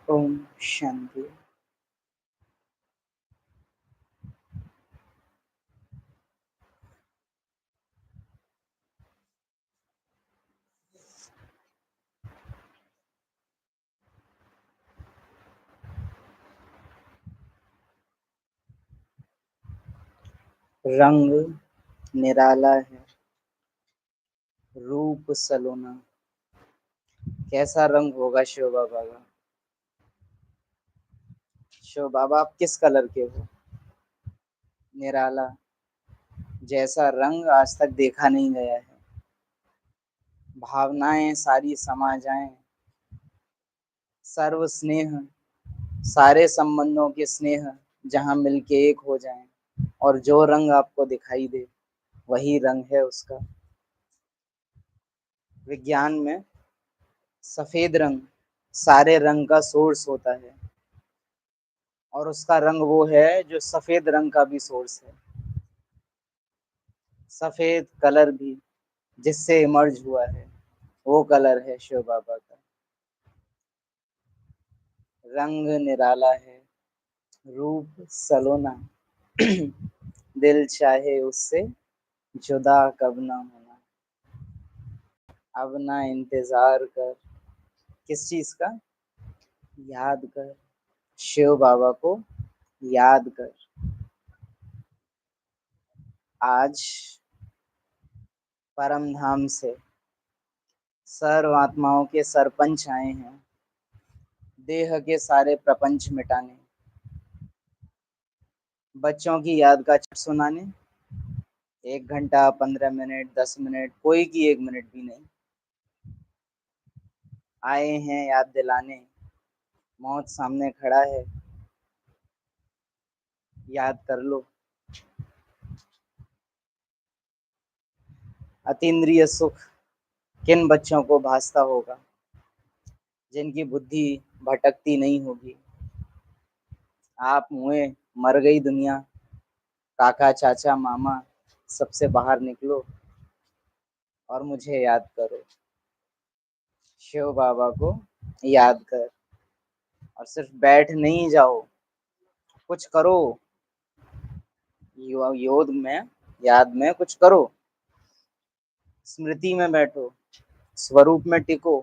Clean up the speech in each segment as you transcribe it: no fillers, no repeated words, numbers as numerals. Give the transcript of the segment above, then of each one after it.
ओम शांति। रंग निराला है, रूप सलोना। कैसा रंग होगा शिव बाबा का? शिव बाबा आप किस कलर के हो? निराला, जैसा रंग आज तक देखा नहीं गया है। भावनाएं सारी समा जाएं, सर्व स्नेह, सारे संबंधों के स्नेह जहां मिलके एक हो जाएं, और जो रंग आपको दिखाई दे वही रंग है उसका। विज्ञान में सफेद रंग सारे रंग का सोर्स होता है, और उसका रंग वो है जो सफेद रंग का भी सोर्स है। सफेद कलर भी जिससे इमर्ज हुआ है वो कलर है शिव बाबा का। रंग निराला है, रूप सलोना। दिल चाहे उससे जुदा कब ना होना। अब ना इंतजार कर, किस चीज का? याद कर, शिव बाबा को याद कर। आज परम धाम से सर्व आत्माओं के सरपंच आए हैं, देह के सारे प्रपंच मिटाने, बच्चों की याद का छठ सुनाने। 1 घंटा, 15 मिनट, 10 मिनट, कोई की 1 मिनट भी नहीं। आए हैं याद दिलाने, मौत सामने खड़ा है, याद कर लो। अतीन्द्रिय सुख किन बच्चों को भासता होगा जिनकी बुद्धि भटकती नहीं होगी। आप हुए, मर गई दुनिया, काका चाचा मामा सबसे बाहर निकलो और मुझे याद करो। शिव बाबा को याद कर, और सिर्फ बैठ नहीं जाओ, कुछ करो। योद में, याद में कुछ करो। स्मृति में बैठो, स्वरूप में टिको।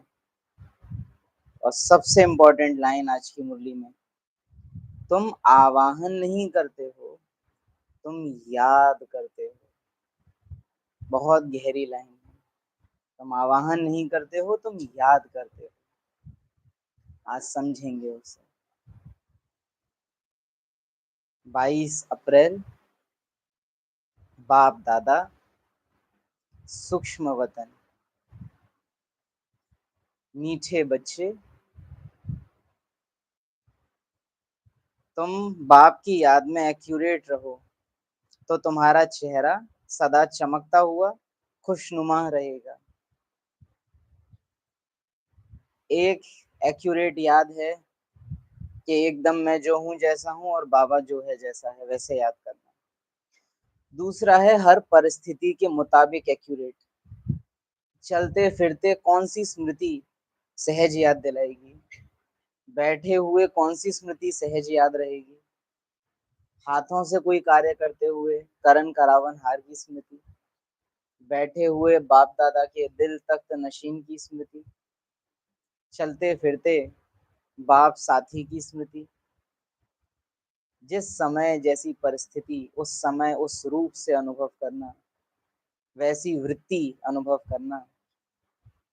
और सबसे इम्पोर्टेंट लाइन आज की मुरली में, तुम आवाहन नहीं करते हो, तुम याद करते हो। बहुत गहरी लाइन है। तुम आवाहन नहीं करते हो, तुम याद करते हो। आज समझेंगे उसे। 22 अप्रैल, बाप दादा, सूक्ष्म वतन, मीठे बच्चे, तुम बाप की याद में एक्यूरेट रहो तो तुम्हारा चेहरा सदा चमकता हुआ खुशनुमा रहेगा। एक एक्यूरेट याद है कि एकदम मैं जो हूँ जैसा हूँ और बाबा जो है जैसा है वैसे याद करना। दूसरा है हर परिस्थिति के मुताबिक एक्यूरेट। चलते फिरते कौन सी स्मृति सहज याद दिलाएगी, बैठे हुए कौन सी स्मृति सहज याद रहेगी, हाथों से कोई कार्य करते हुए करण करावन हार की स्मृति, बैठे हुए बाप दादा के दिल तख्त नशीन की स्मृति, चलते फिरते बाप साथी की स्मृति। जिस समय जैसी परिस्थिति उस समय उस रूप से अनुभव करना, वैसी वृत्ति अनुभव करना।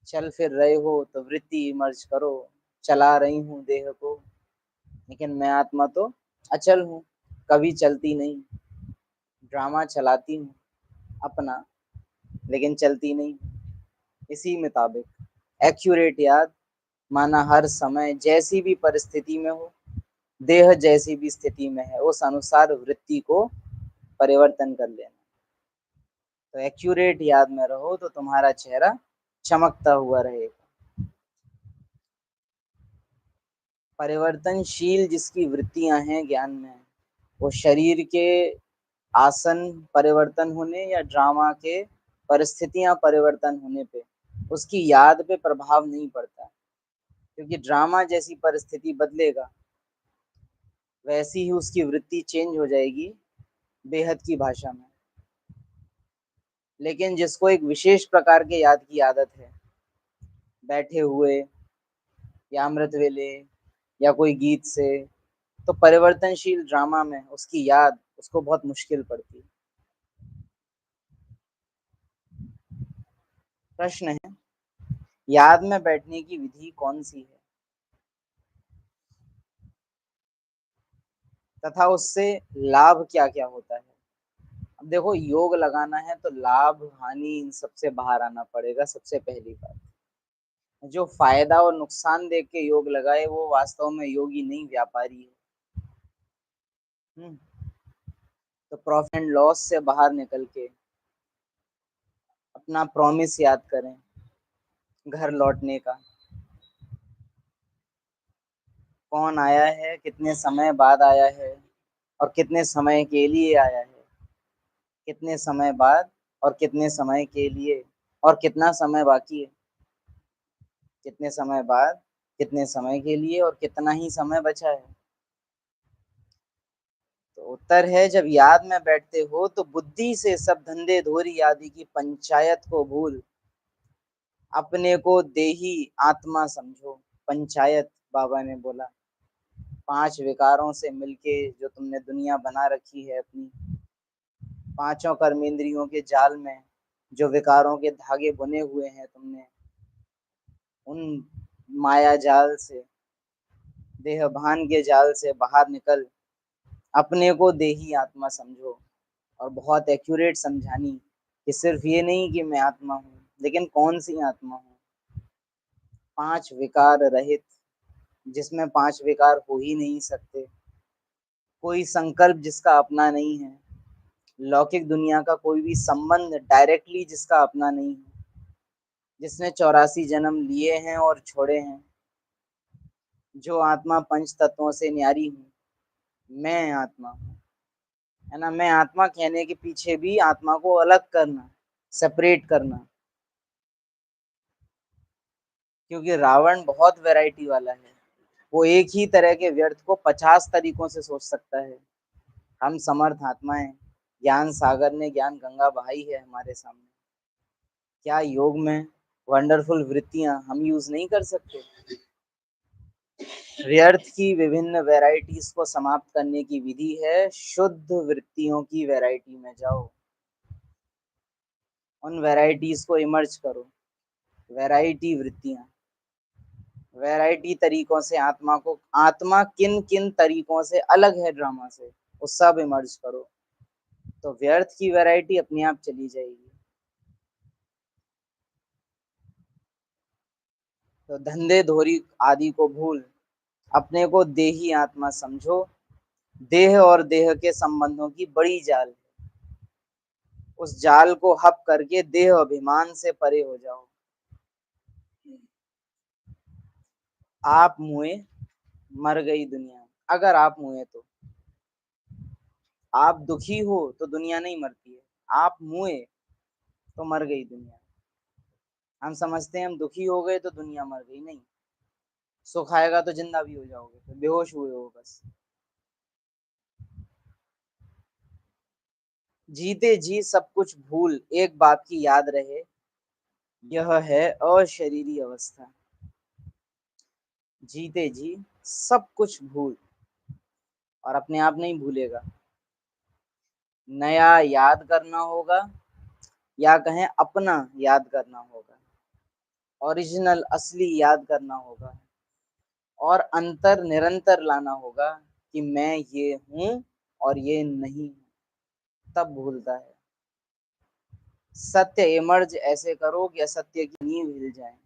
चल फिर रहे हो तो वृत्ति मर्ज करो, चला रही हूँ देह को, लेकिन मैं आत्मा तो अचल हूँ, कभी चलती नहीं। ड्रामा चलाती हूँ अपना, लेकिन चलती नहीं। इसी मुताबिक एक्यूरेट याद, माना हर समय जैसी भी परिस्थिति में हो, देह जैसी भी स्थिति में है, उस अनुसार वृत्ति को परिवर्तन कर लेना। तो एक्यूरेट याद में रहो तो तुम्हारा चेहरा चमकता हुआ रहेगा। परिवर्तनशील जिसकी वृत्तियां हैं ज्ञान में, वो शरीर के आसन परिवर्तन होने या ड्रामा के परिस्थितियां परिवर्तन होने पे उसकी याद पे प्रभाव नहीं पड़ता, क्योंकि ड्रामा जैसी परिस्थिति बदलेगा वैसी ही उसकी वृत्ति चेंज हो जाएगी बेहद की भाषा में। लेकिन जिसको एक विशेष प्रकार के याद की आदत है, बैठे हुए या अमृत वेले या कोई गीत से, तो परिवर्तनशील ड्रामा में उसकी याद उसको बहुत मुश्किल पड़ती है। प्रश्न है, याद में बैठने की विधि कौन सी है तथा उससे लाभ क्या क्या होता है। अब देखो, योग लगाना है तो लाभ हानि इन सबसे बाहर आना पड़ेगा। सबसे पहली बात, जो फायदा और नुकसान देख के योग लगाए वो वास्तव में योगी नहीं, व्यापारी है। तो प्रॉफिट एंड लॉस से बाहर निकल के अपना प्रॉमिस याद करें घर लौटने का। कौन आया है, कितने समय बाद आया है, और कितने समय के लिए आया है। कितने समय बाद और कितने समय के लिए, और कितना समय बाकी है। कितने समय बाद, कितने समय के लिए, और कितना ही समय बचा है। तो उत्तर है, जब याद में बैठते हो तो बुद्धि से सब धंधे धोरी आदि की पंचायत को भूल अपने को देही आत्मा समझो। पंचायत बाबा ने बोला, 5 विकारों से मिलके जो तुमने दुनिया बना रखी है अपनी, 5 कर्मेंद्रियों के जाल में जो विकारों के धागे बुने हुए हैं तुमने, उन माया जाल से, देह भान के जाल से बाहर निकल अपने को देही आत्मा समझो। और बहुत एक्यूरेट समझानी कि सिर्फ ये नहीं कि मैं आत्मा हूँ, लेकिन कौन सी आत्मा हूँ। 5 विकार रहित, जिसमें 5 विकार हो ही नहीं सकते। कोई संकल्प जिसका अपना नहीं है, लौकिक दुनिया का कोई भी संबंध डायरेक्टली जिसका अपना नहीं है, जिसने 84 जन्म लिए हैं और छोड़े हैं। जो आत्मा पंच तत्वों से न्यारी हूँ, मैं आत्मा हूँ। है ना। मैं आत्मा कहने के पीछे भी आत्मा को अलग करना, सेपरेट करना, क्योंकि रावण बहुत वैरायटी वाला है। वो एक ही तरह के व्यर्थ को 50 तरीकों से सोच सकता है। हम समर्थ आत्माएं, ज्ञान सागर ने ज्ञान गंगा बहाई है हमारे सामने। क्या योग में वंडरफुल वृत्तियां हम यूज नहीं कर सकते? व्यर्थ की विभिन्न वैरायटीज को समाप्त करने की विधि है शुद्ध वृत्तियों की वैरायटी में जाओ, उन वैरायटीज को इमर्ज करो। वैरायटी वृत्तियां, वैरायटी तरीकों से आत्मा को, आत्मा किन किन तरीकों से अलग है ड्रामा से, वो सब इमर्ज करो, तो व्यर्थ की वैरायटी अपने आप चली जाएगी। तो धंधे धोरी आदि को भूल अपने को देही आत्मा समझो। देह और देह के संबंधों की बड़ी जाल है, उस जाल को हप करके देह अभिमान से परे हो जाओ। आप मुए, मर गई दुनिया। अगर आप मुए तो, आप दुखी हो तो दुनिया नहीं मरती है, आप मुए तो मर गई दुनिया। हम समझते हैं हम दुखी हो गए तो दुनिया मर गई, नहीं। सुख आएगा तो जिंदा भी हो जाओगे, तो बेहोश हुए हो बस। जीते जी सब कुछ भूल एक बात की याद रहे, यह है अशरीरी अवस्था। जीते जी सब कुछ भूल, और अपने आप नहीं भूलेगा, नया याद करना होगा, या कहें अपना याद करना होगा, ओरिजिनल असली याद करना होगा, और अंतर निरंतर लाना होगा कि मैं ये हूं और ये नहीं हूं, तब भूलता है। सत्य इमर्ज ऐसे करो कि असत्य की नींव हिल जाए।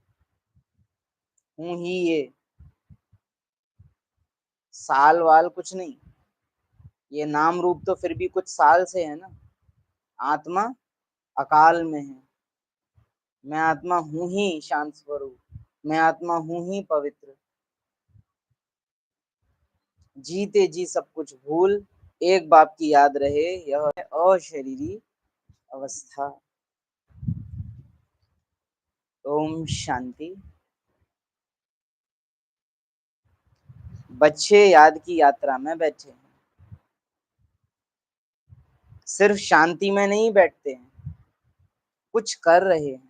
हूं ही ये, साल वाल कुछ नहीं, ये नाम रूप तो फिर भी कुछ साल से है ना। आत्मा अकाल में है। मैं आत्मा हूं ही शांत स्वरूप, मैं आत्मा हूं ही पवित्र। जीते जी सब कुछ भूल एक बात की याद रहे, यह है अशरीरी अवस्था। ओम शांति। बच्चे याद की यात्रा में बैठे हैं, सिर्फ शांति में नहीं बैठते हैं, कुछ कर रहे हैं।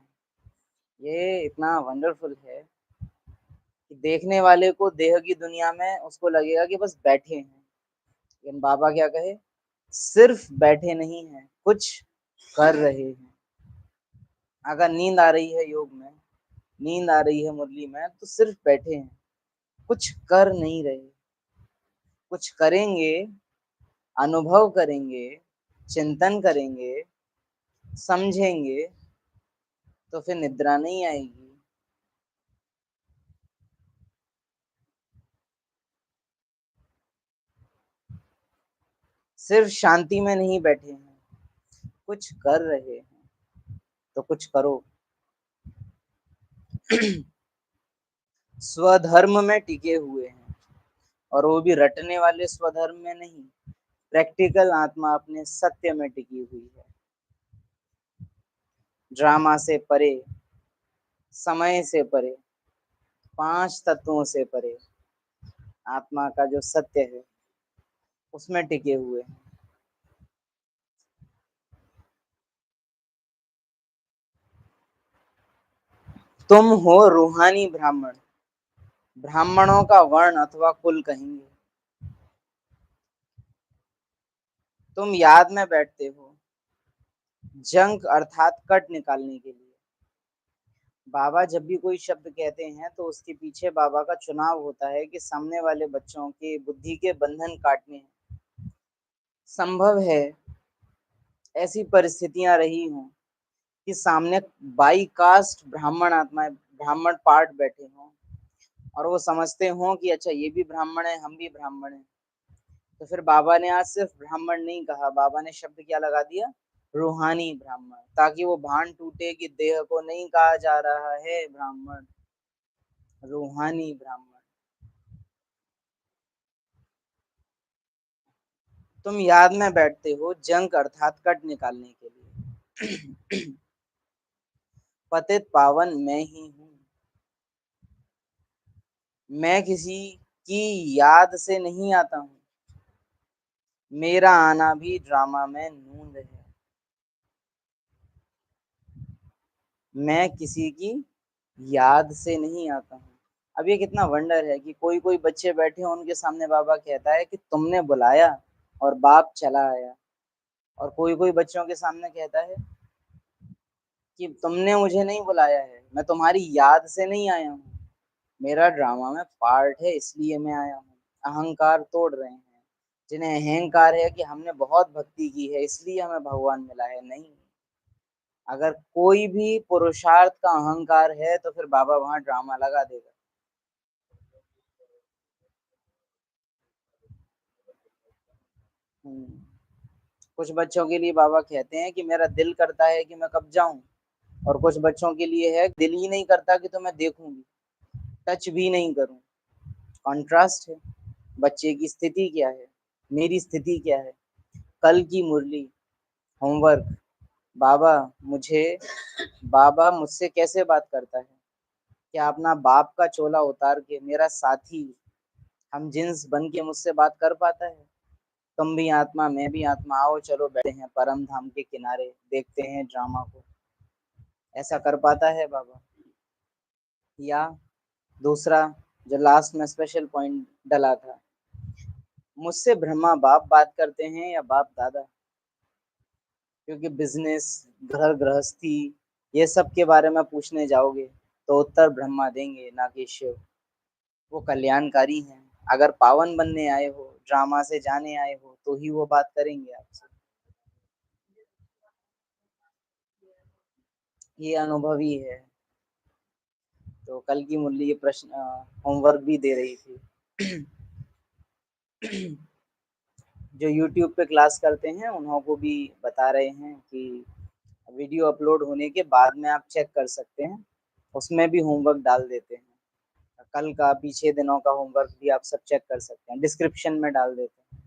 ये इतना वंडरफुल है कि देखने वाले को देह की दुनिया में उसको लगेगा कि बस बैठे हैं, लेकिन बाबा क्या कहे, सिर्फ बैठे नहीं हैं, कुछ कर रहे हैं। अगर नींद आ रही है योग में, नींद आ रही है मुरली में, तो सिर्फ बैठे हैं, कुछ कर नहीं रहे। कुछ करेंगे, अनुभव करेंगे, चिंतन करेंगे, समझेंगे, तो फिर निद्रा नहीं आएगी। सिर्फ शांति में नहीं बैठे हैं, कुछ कर रहे हैं, तो कुछ करो। स्वधर्म में टिके हुए हैं, और वो भी रटने वाले स्वधर्म में नहीं, प्रैक्टिकल आत्मा अपने सत्य में टिकी हुई है। ड्रामा से परे, समय से परे, पांच तत्वों से परे, आत्मा का जो सत्य है उसमें टिके हुए हैं। तुम हो रूहानी ब्राह्मण, ब्राह्मणों का वर्ण अथवा कुल कहेंगे। तुम याद में बैठते हो, जंक अर्थात कट निकालने के लिए। बाबा जब भी कोई शब्द कहते हैं तो उसके पीछे बाबा का चुनाव होता है कि सामने वाले बच्चों के बुद्धि के बंधन काटने हैं। संभव है ऐसी परिस्थितियां रही हों कि सामने बाई कास्ट ब्राह्मण आत्माएं, ब्राह्मण पार्ट बैठे हों, और वो समझते हों कि अच्छा ये भी ब्राह्मण है, हम भी ब्राह्मण हैं। तो फिर बाबा ने आज सिर्फ ब्राह्मण नहीं कहा, बाबा ने शब्द क्या लगा दिया, रूहानी ब्राह्मण, ताकि वो भान टूटे कि देह को नहीं कहा जा रहा है ब्राह्मण, रूहानी ब्राह्मण। तुम याद में बैठते हो जंक अर्थात कट निकालने के लिए। पतित पावन मैं ही हूँ। मैं किसी की याद से नहीं आता हूँ। मेरा आना भी ड्रामा में नूंद है। मैं किसी की याद से नहीं आता हूँ। अब ये कितना वंडर है कि कोई कोई बच्चे बैठे हैं उनके सामने बाबा कहता है कि तुमने बुलाया और बाप चला आया, और कोई कोई बच्चों के सामने कहता है कि तुमने मुझे नहीं बुलाया है, मैं तुम्हारी याद से नहीं आया हूँ, मेरा ड्रामा में पार्ट है इसलिए मैं आया हूँ। अहंकार तोड़ रहे हैं। जिन्हें अहंकार है कि हमने बहुत भक्ति की है इसलिए हमें भगवान मिला है, नहीं। अगर कोई भी पुरुषार्थ का अहंकार है तो फिर बाबा वहां ड्रामा लगा देगा। हम्म। कुछ बच्चों के लिए बाबा कहते हैं कि मेरा दिल करता है कि मैं कब जाऊं, और कुछ बच्चों के लिए है दिल ही नहीं करता कि तो मैं देखूंगी, टच भी नहीं करूं। कॉन्ट्रास्ट है। बच्चे की स्थिति क्या है, मेरी स्थिति क्या है। कल की मुरली, होमवर्क, बाबा मुझे, बाबा मुझसे कैसे बात करता है। क्या अपना बाप का चोला उतार के मेरा साथी हम जिन्स बन के मुझसे बात कर पाता है। तुम भी आत्मा मैं भी आत्मा, आओ चलो बैठे हैं परम धाम के किनारे, देखते हैं ड्रामा को। ऐसा कर पाता है बाबा? या दूसरा, जो लास्ट में स्पेशल पॉइंट डला था, मुझसे ब्रह्मा बाप बात करते हैं या बाप दादा? क्योंकि बिजनेस, घर गृहस्थी, ये सब के बारे में पूछने जाओगे तो उत्तर ब्रह्मा देंगे ना कि शिव। वो कल्याणकारी हैं। अगर पावन बनने आए हो, ड्रामा से जाने आए हो, तो ही वो बात करेंगे आपसे। ये अनुभवी है। तो कल की मुरली ये प्रश्न होमवर्क भी दे रही थी। जो यूट्यूब पे क्लास करते हैं उन्हों को भी बता रहे हैं कि वीडियो अपलोड होने के बाद में आप चेक कर सकते हैं, उसमें भी होमवर्क डाल देते हैं। कल का, पीछे दिनों का होमवर्क भी आप सब चेक कर सकते हैं, डिस्क्रिप्शन में डाल देते हैं।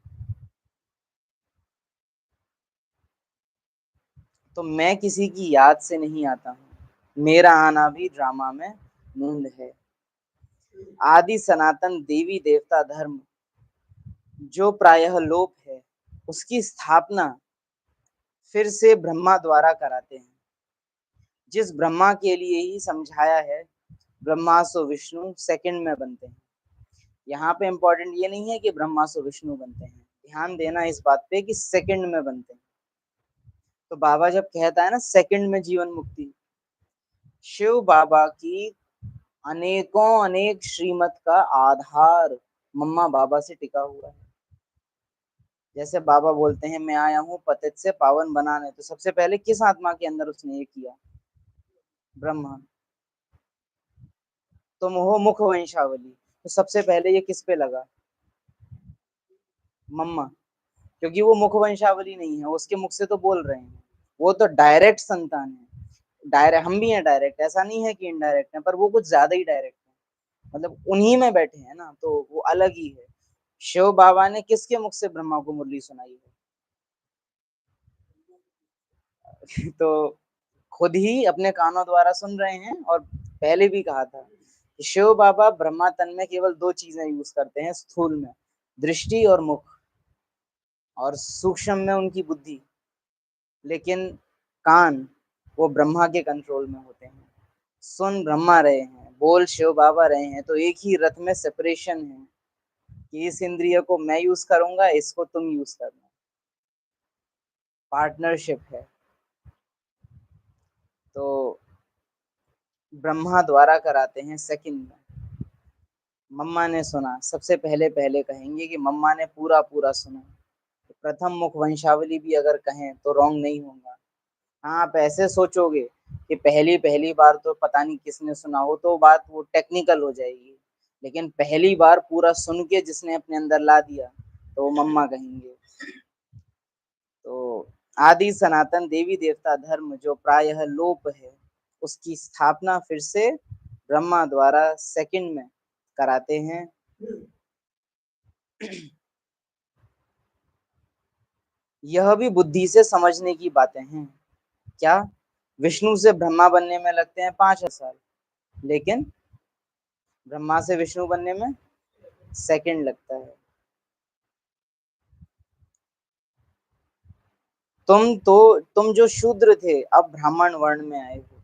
तो मैं किसी की याद से नहीं आता हूँ, मेरा आना भी ड्रामा में नूंद है। आदि सनातन देवी देवता धर्म जो प्रायः लोप है, उसकी स्थापना फिर से ब्रह्मा द्वारा कराते हैं। जिस ब्रह्मा के लिए ही समझाया है, ब्रह्मा सो विष्णु सेकंड में बनते हैं। यहाँ पे इंपॉर्टेंट ये नहीं है कि ब्रह्मा सो विष्णु बनते हैं, ध्यान देना इस बात पे कि सेकंड में बनते हैं। तो बाबा जब कहता है ना सेकंड में जीवन मुक्ति, शिव बाबा की अनेकों अनेक श्रीमत का आधार मम्मा बाबा से टिका हुआ है। जैसे बाबा बोलते हैं मैं आया हूँ पतित से पावन बनाने, तो सबसे पहले किस आत्मा के अंदर उसने ये किया? ब्रह्मा। तुम हो मुख वंशावली, तो सबसे पहले ये किस पे लगा? मम्मा। क्योंकि वो मुख वंशावली नहीं है, उसके मुख से तो बोल रहे हैं, वो तो डायरेक्ट संतान है। डायरेक्ट हम भी हैं, डायरेक्ट ऐसा नहीं है कि इनडायरेक्ट है, पर वो कुछ ज्यादा ही डायरेक्ट है। मतलब उन्हीं में बैठे हैं ना, तो वो अलग ही है। शिव बाबा ने किसके मुख से ब्रह्मा को मुरली सुनाई है? तो खुद ही अपने कानों द्वारा सुन रहे हैं। और पहले भी कहा था कि शिव बाबा ब्रह्मा तन में केवल दो चीजें यूज करते हैं स्थूल में, दृष्टि और मुख, और सूक्ष्म में उनकी बुद्धि। लेकिन कान, वो ब्रह्मा के कंट्रोल में होते हैं। सुन ब्रह्मा रहे हैं, बोल शिव बाबा रहे हैं, तो एक ही रथ में सेपरेशन है कि इस इंद्रिय को मैं यूज करूंगा, इसको तुम यूज करना। पार्टनरशिप है। तो ब्रह्मा द्वारा कराते हैं सेकंड में। मम्मा ने सुना, सबसे पहले पहले कहेंगे कि मम्मा ने पूरा पूरा सुना। तो प्रथम मुख वंशावली भी अगर कहें तो रॉन्ग नहीं होगा। हाँ, आप ऐसे सोचोगे कि पहली पहली बार तो पता नहीं किसने सुना हो, तो बात वो टेक्निकल हो जाएगी। लेकिन पहली बार पूरा सुन के जिसने अपने अंदर ला दिया, तो वो मम्मा कहेंगे। तो आदि सनातन देवी देवता धर्म जो प्रायः लोप है, उसकी स्थापना फिर से ब्रह्मा द्वारा सेकंड में कराते हैं। यह भी बुद्धि से समझने की बातें हैं। क्या विष्णु से ब्रह्मा बनने में लगते हैं 5,000 साल, लेकिन ब्रह्मा से विष्णु बनने में सेकंड लगता है। तुम जो शूद्र थे अब ब्राह्मण वर्ण में आए हो।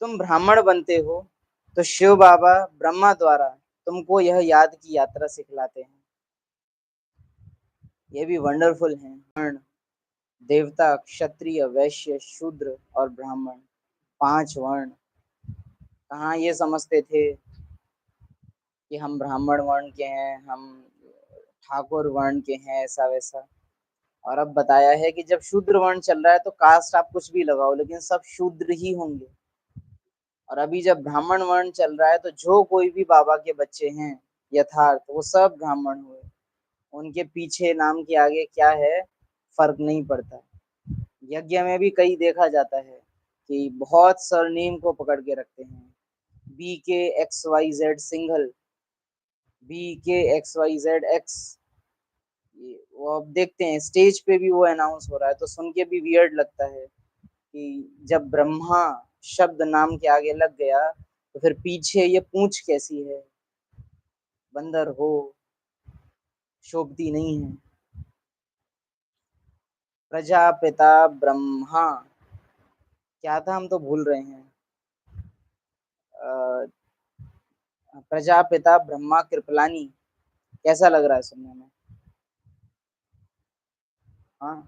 तुम ब्राह्मण बनते हो तो शिव बाबा ब्रह्मा द्वारा तुमको यह याद की यात्रा सिखलाते हैं। ये भी वंडरफुल है। वर्ण, देवता, क्षत्रिय, वैश्य, शूद्र और ब्राह्मण, 5 वर्ण। कहाँ ये समझते थे कि हम ब्राह्मण वर्ण के हैं, हम ठाकुर वर्ण के हैं, ऐसा वैसा। और अब बताया है कि जब शूद्र वर्ण चल रहा है तो कास्ट आप कुछ भी लगाओ लेकिन सब शूद्र ही होंगे। और अभी जब ब्राह्मण वर्ण चल रहा है तो जो कोई भी बाबा के बच्चे हैं यथार्थ वो सब ब्राह्मण हुए। उनके पीछे नाम के आगे क्या है फर्क नहीं पड़ता। यज्ञ में भी कई देखा जाता है कि बहुत सरनेम को पकड़ के रखते हैं। BK XYZ Singhal, BK XYZ X। वो अब देखते हैं स्टेज पे भी वो अनाउंस हो रहा है तो सुन के भी वियर्ड लगता है कि जब ब्रह्मा शब्द नाम के आगे लग गया तो फिर पीछे ये पूंछ कैसी है, बंदर हो, शोभती नहीं है। प्रजापिता ब्रह्मा क्या था हम तो भूल रहे हैं। अ, प्रजापिता ब्रह्मा कृपलानी, कैसा लग रहा है सुनने में? हाँ,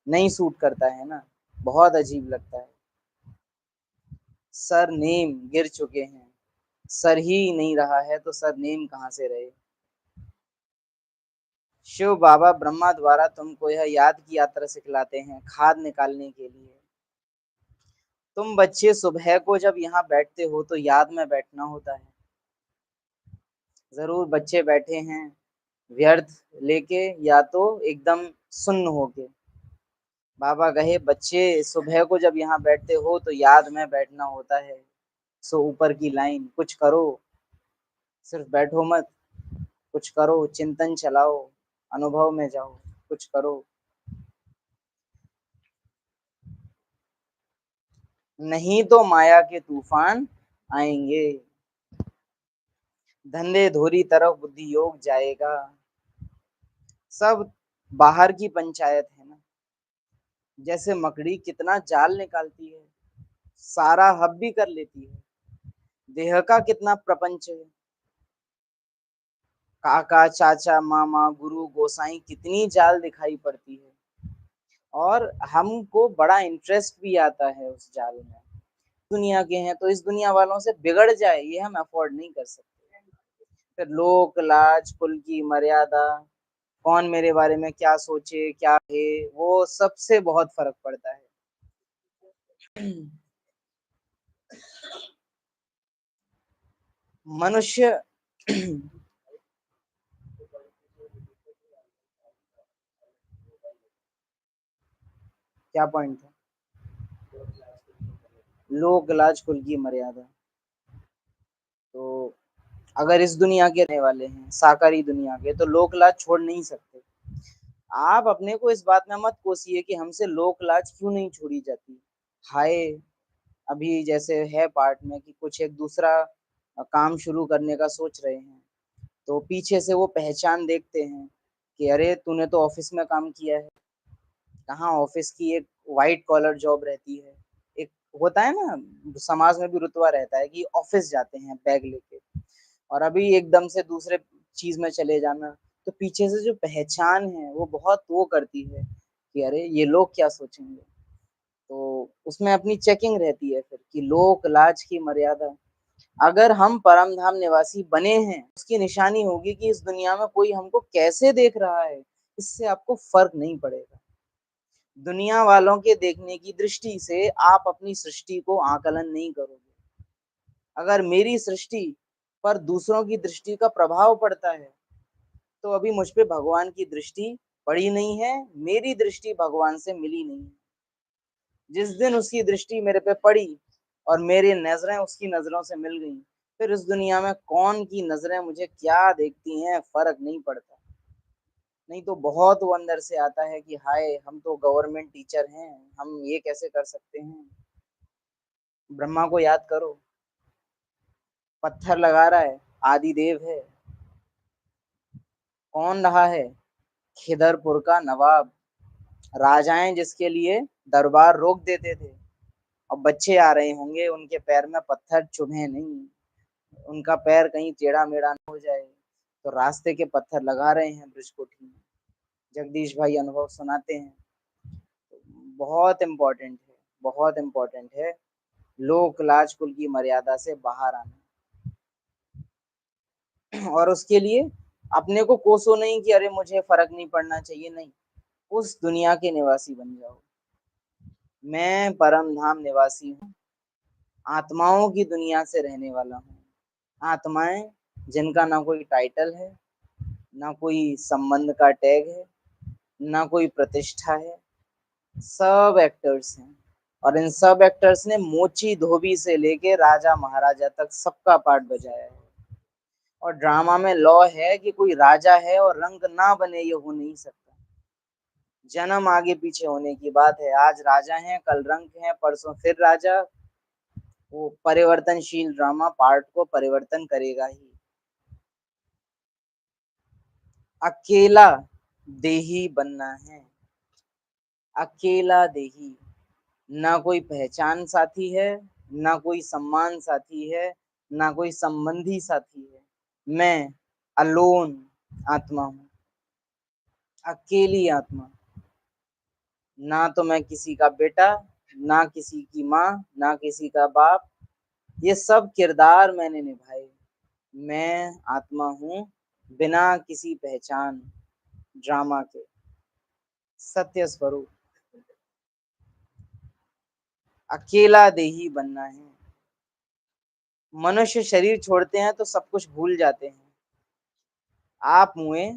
नहीं सूट करता है ना, बहुत अजीब लगता है। सर नेम गिर चुके हैं, सर ही नहीं रहा है तो सर नेम कहाँ से रहे। शिव बाबा ब्रह्मा द्वारा तुमको यह याद की यात्रा सिखलाते हैं खाद निकालने के लिए। तुम बच्चे सुबह को जब यहाँ बैठते हो तो याद में बैठना होता है। जरूर बच्चे बैठे हैं व्यर्थ लेके या तो एकदम सुन्न होके। बाबा कहे बच्चे सुबह को जब यहाँ बैठते हो तो याद में बैठना होता है। सो ऊपर की लाइन कुछ करो, सिर्फ बैठो मत, कुछ करो, चिंतन चलाओ, अनुभव में जाओ, कुछ करो। नहीं तो माया के तूफान आएंगे, धंधे धोरी तरफ बुद्धि योग जाएगा। सब बाहर की पंचायत है ना। जैसे मकड़ी कितना जाल निकालती है, सारा हब भी कर लेती है। देह का कितना प्रपंच है, काका चाचा मामा गुरु गोसाई कितनी जाल दिखाई पड़ती है। और हमको बड़ा इंटरेस्ट भी आता है उस जाल में। दुनिया के हैं तो इस दुनिया वालों से बिगड़ जाए ये हम अफोर्ड नहीं कर सकते। फिर लोक लाज कुल की मर्यादा, कौन मेरे बारे में क्या सोचे क्या है, वो सबसे बहुत फर्क पड़ता है। मनुष्य क्या पॉइंट था? लोक लाज कुल की मर्यादा। तो अगर इस दुनिया के रहने वाले हैं साकारी दुनिया के तो लोक लाज छोड़ नहीं सकते। आप अपने को इस बात में मत कोसिए कि हमसे लोक लाज क्यों नहीं छोड़ी जाती। हाय, अभी जैसे है पार्ट में कि कुछ एक दूसरा काम शुरू करने का सोच रहे हैं तो पीछे से वो पहचान देखते हैं कि अरे तूने तो ऑफिस में काम किया है। कहाँ ऑफिस की एक वाइट कॉलर जॉब रहती है, एक होता है ना समाज में भी रुतबा रहता है कि ऑफिस जाते हैं बैग लेके, और अभी एकदम से दूसरे चीज में चले जाना तो पीछे से जो पहचान है वो बहुत वो करती है कि अरे ये लोग क्या सोचेंगे। तो उसमें अपनी चेकिंग रहती है फिर कि लोक लाज की मर्यादा। अगर हम परम धाम निवासी बने हैं उसकी निशानी होगी कि इस दुनिया में कोई हमको कैसे देख रहा है, इससे आपको फर्क नहीं पड़ेगा। दुनिया वालों के देखने की दृष्टि से आप अपनी सृष्टि को आकलन नहीं करोगे। अगर मेरी सृष्टि पर दूसरों की दृष्टि का प्रभाव पड़ता है तो अभी मुझ पे भगवान की दृष्टि पड़ी नहीं है, मेरी दृष्टि भगवान से मिली नहीं है। जिस दिन उसकी दृष्टि मेरे पे पड़ी और मेरी नजरें उसकी नजरों से मिल गई, फिर इस दुनिया में कौन की नजरें मुझे क्या देखती हैं फर्क नहीं पड़ता। नहीं तो बहुत वो अंदर से आता है कि हाय हम तो गवर्नमेंट टीचर हैं, हम ये कैसे कर सकते हैं। ब्रह्मा को याद करो, पत्थर लगा रहा है, आदिदेव है। कौन रहा है? खिदरपुर का नवाब, राजाएं जिसके लिए दरबार रोक देते थे। अब बच्चे आ रहे होंगे, उनके पैर में पत्थर चुभे नहीं, उनका पैर कहीं टेढ़ा मेढ़ा न हो जाए, तो रास्ते के पत्थर लगा रहे हैं ब्रिजकोठी में। जगदीश भाई अनुभव सुनाते हैं। बहुत इम्पोर्टेंट है, बहुत इम्पोर्टेंट है लोक लाज कुल की मर्यादा से बाहर आना। और उसके लिए अपने को कोसो नहीं कि अरे मुझे फर्क नहीं पड़ना चाहिए, नहीं, उस दुनिया के निवासी बन जाओ। मैं परम धाम निवासी हूँ, आत्माओं की दुनिया से रहने वाला हूँ। आत्माएं जिनका ना कोई टाइटल है, ना कोई संबंध का टैग है, ना कोई प्रतिष्ठा है, सब एक्टर्स हैं। और इन सब एक्टर्स ने मोची धोबी से लेके राजा महाराजा तक सबका पार्ट बजाया है। और ड्रामा में लॉ है कि कोई राजा है और रंग ना बने, ये हो नहीं सकता। जन्म आगे पीछे होने की बात है, आज राजा हैं, कल रंग हैं, परसों फिर राजा। वो परिवर्तनशील ड्रामा पार्ट को परिवर्तन करेगा ही। अकेला देही बनना है, अकेला देही। ना कोई पहचान साथी है, ना कोई सम्मान साथी है, ना कोई संबंधी साथी है। मैं अलोन आत्मा हूँ, अकेली आत्मा। ना तो मैं किसी का बेटा, ना किसी की माँ, ना किसी का बाप, ये सब किरदार मैंने निभाए। मैं आत्मा हूँ बिना किसी पहचान, ड्रामा के सत्य स्वरूप। अकेला देही बनना है। मनुष्य शरीर छोड़ते हैं तो सब कुछ भूल जाते हैं। आप मुए,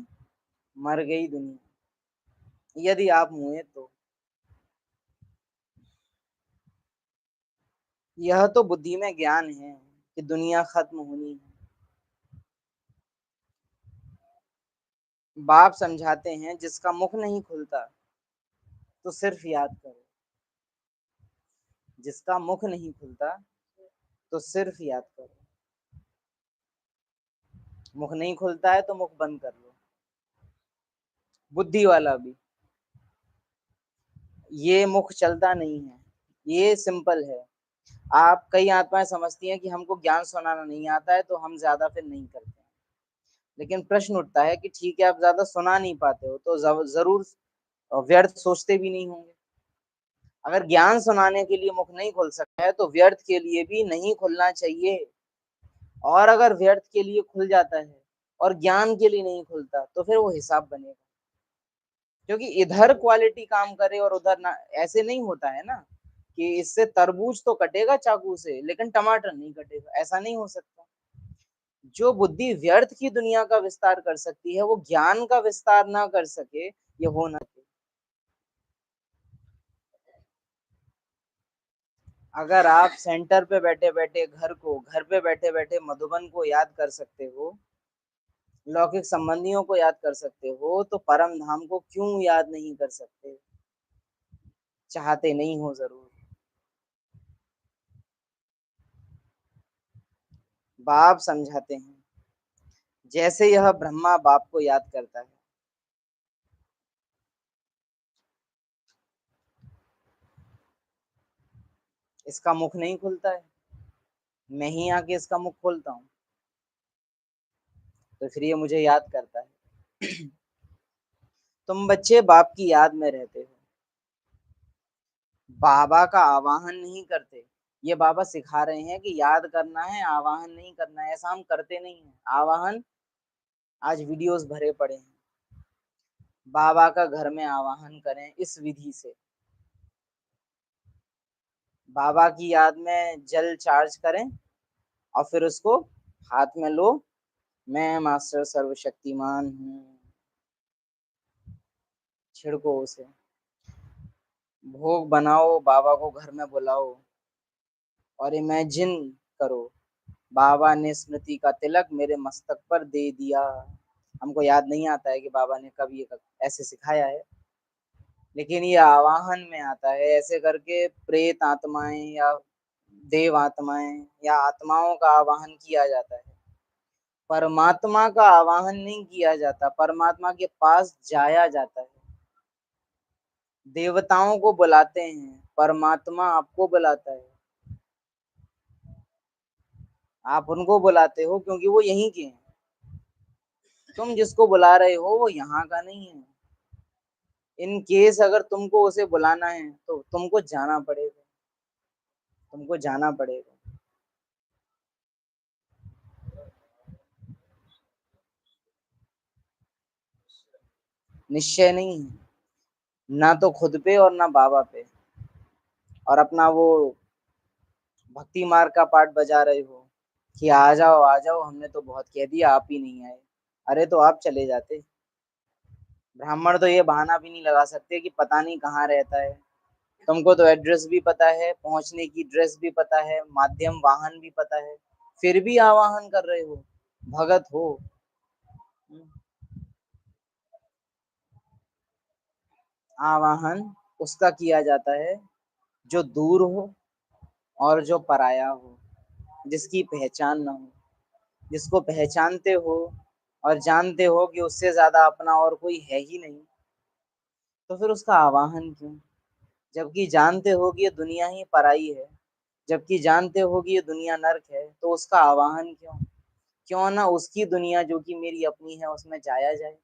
मर गई दुनिया, यदि आप मुए तो। यह तो बुद्धि में ज्ञान है कि दुनिया खत्म होनी है। बाप समझाते हैं जिसका मुख नहीं खुलता तो सिर्फ याद करो, जिसका मुख नहीं खुलता तो सिर्फ याद करो। मुख नहीं खुलता है तो मुख बंद कर लो। बुद्धि वाला भी, ये मुख चलता नहीं है, ये सिंपल है। आप कई आत्माएं समझती हैं कि हमको ज्ञान सुनाना नहीं आता है तो हम ज्यादा फिर नहीं करते हैं। लेकिन प्रश्न उठता है कि ठीक है आप ज्यादा सुना नहीं पाते हो तो जरूर व्यर्थ सोचते भी नहीं होंगे। अगर ज्ञान सुनाने के लिए मुख नहीं खुल सकता है तो व्यर्थ के लिए भी नहीं खुलना चाहिए। और अगर व्यर्थ के लिए खुल जाता है और ज्ञान के लिए नहीं खुलता तो फिर वो हिसाब बनेगा। क्योंकि इधर क्वालिटी काम करे और उधर ना, ऐसे नहीं होता है ना कि इससे तरबूज तो कटेगा चाकू से लेकिन टमाटर नहीं कटेगा, ऐसा नहीं हो सकता। जो बुद्धि व्यर्थ की दुनिया का विस्तार कर सकती है वो ज्ञान का विस्तार ना कर सके, ये हो ना सके। अगर आप सेंटर पे बैठे बैठे घर पे बैठे बैठे मधुबन को याद कर सकते हो, लौकिक संबंधियों को याद कर सकते हो, तो परम धाम को क्यों याद नहीं कर सकते? चाहते नहीं हो जरूर। बाप समझाते हैं जैसे यह ब्रह्मा बाप को याद करता है। इसका मुख नहीं खुलता है, मैं ही आके इसका मुख खोलता हूँ, तो फिर ये मुझे याद करता है। तुम बच्चे बाप की याद में रहते हो, बाबा का आवाहन नहीं करते। ये बाबा सिखा रहे हैं कि याद करना है, आवाहन नहीं करना है। ऐसा हम करते नहीं है आवाहन। आज वीडियोस भरे पड़े हैं, बाबा का घर में आवाहन करें इस विधि से। बाबा की याद में जल चार्ज करें और फिर उसको हाथ में लो, मैं मास्टर सर्वशक्तिमान हूँ, छिड़को उसे। भोग बनाओ, बाबा को घर में बुलाओ और इमेजिन करो बाबा ने स्मृति का तिलक मेरे मस्तक पर दे दिया। हमको याद नहीं आता है कि बाबा ने कब ये ऐसे सिखाया है, लेकिन ये आवाहन में आता है। ऐसे करके प्रेत आत्माएं या देव आत्माएं या आत्माओं का आवाहन किया जाता है। परमात्मा का आवाहन नहीं किया जाता, परमात्मा के पास जाया जाता है। देवताओं को बुलाते हैं, परमात्मा आपको बुलाता है। आप उनको बुलाते हो क्योंकि वो यहीं के हैं। तुम जिसको बुला रहे हो वो यहाँ का नहीं है। इन केस अगर तुमको उसे बुलाना है तो तुमको जाना पड़ेगा, तुमको जाना पड़ेगा। निश्चय नहीं है, ना तो खुद पे और ना बाबा पे। और अपना वो भक्ति मार्ग का पार्ट बजा रहे हो कि आ जाओ, हमने तो बहुत कह दिया, आप ही नहीं आए। अरे तो आप चले जाते। ब्राह्मण तो ये बहाना भी नहीं लगा सकते कि पता नहीं कहाँ रहता है। तुमको तो एड्रेस भी पता है, पहुंचने की ड्रेस भी पता है, माध्यम वाहन भी पता है, फिर भी आवाहन कर रहे हो। भगत हो। आवाहन उसका किया जाता है जो दूर हो और जो पराया हो, जिसकी पहचान ना हो। जिसको पहचानते हो और जानते हो कि उससे ज्यादा अपना और कोई है ही नहीं, तो फिर उसका आवाहन क्यों? जबकि जानते हो कि ये दुनिया ही पराई है, जबकि जानते हो कि ये दुनिया नर्क है, तो उसका आवाहन क्यों? क्यों ना उसकी दुनिया जो कि मेरी अपनी है उसमें जाया जाए।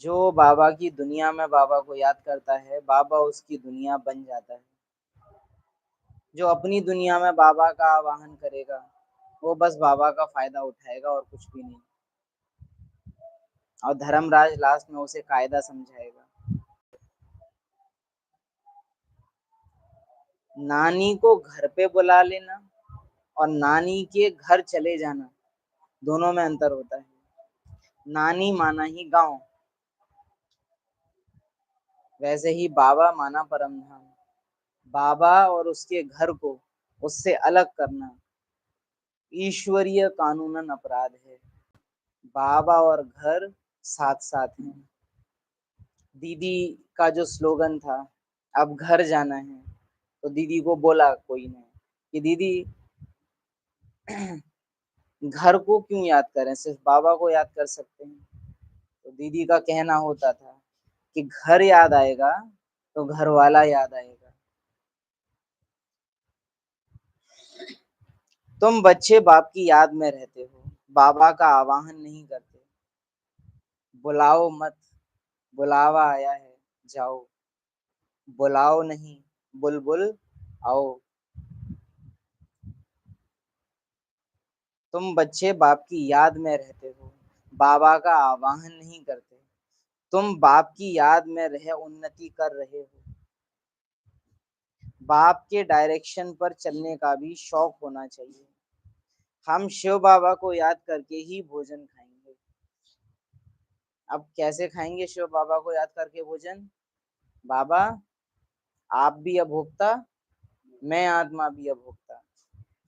जो बाबा की दुनिया में बाबा को याद करता है, बाबा उसकी दुनिया बन जाता है। जो अपनी दुनिया में बाबा का आवाहन करेगा, वो बस बाबा का फायदा उठाएगा और कुछ भी नहीं। और धर्मराज लास्ट में उसे कायदा समझाएगा। नानी को घर पे बुला लेना और नानी के घर चले जाना, दोनों में अंतर होता है। नानी माना ही गांव, वैसे ही बाबा माना परम धाम। बाबा और उसके घर को उससे अलग करना ईश्वरीय कानूनन अपराध है। बाबा और घर साथ साथ हैं। दीदी का जो स्लोगन था, अब घर जाना है, तो दीदी को बोला कोई ने कि दीदी घर को क्यों याद करें, सिर्फ बाबा को याद कर सकते हैं। तो दीदी का कहना होता था कि घर याद आएगा तो घर वाला याद आएगा। तुम बच्चे बाप की याद में रहते हो, बाबा का आवाहन नहीं करते। बुलाओ मत, बुलावा आया है, जाओ। बुलाओ नहीं, बुलबुल आओ। तुम बच्चे बाप की याद में रहते हो, बाबा का आवाहन नहीं करते। तुम बाप की याद में रह उन्नति कर रहे हो। बाप के डायरेक्शन पर चलने का भी शौक होना चाहिए। हम शिव बाबा को याद करके ही भोजन खाएंगे। अब कैसे खाएंगे शिव बाबा को याद करके भोजन? बाबा, आप भी अभोक्ता, मैं आत्मा भी अभोक्ता।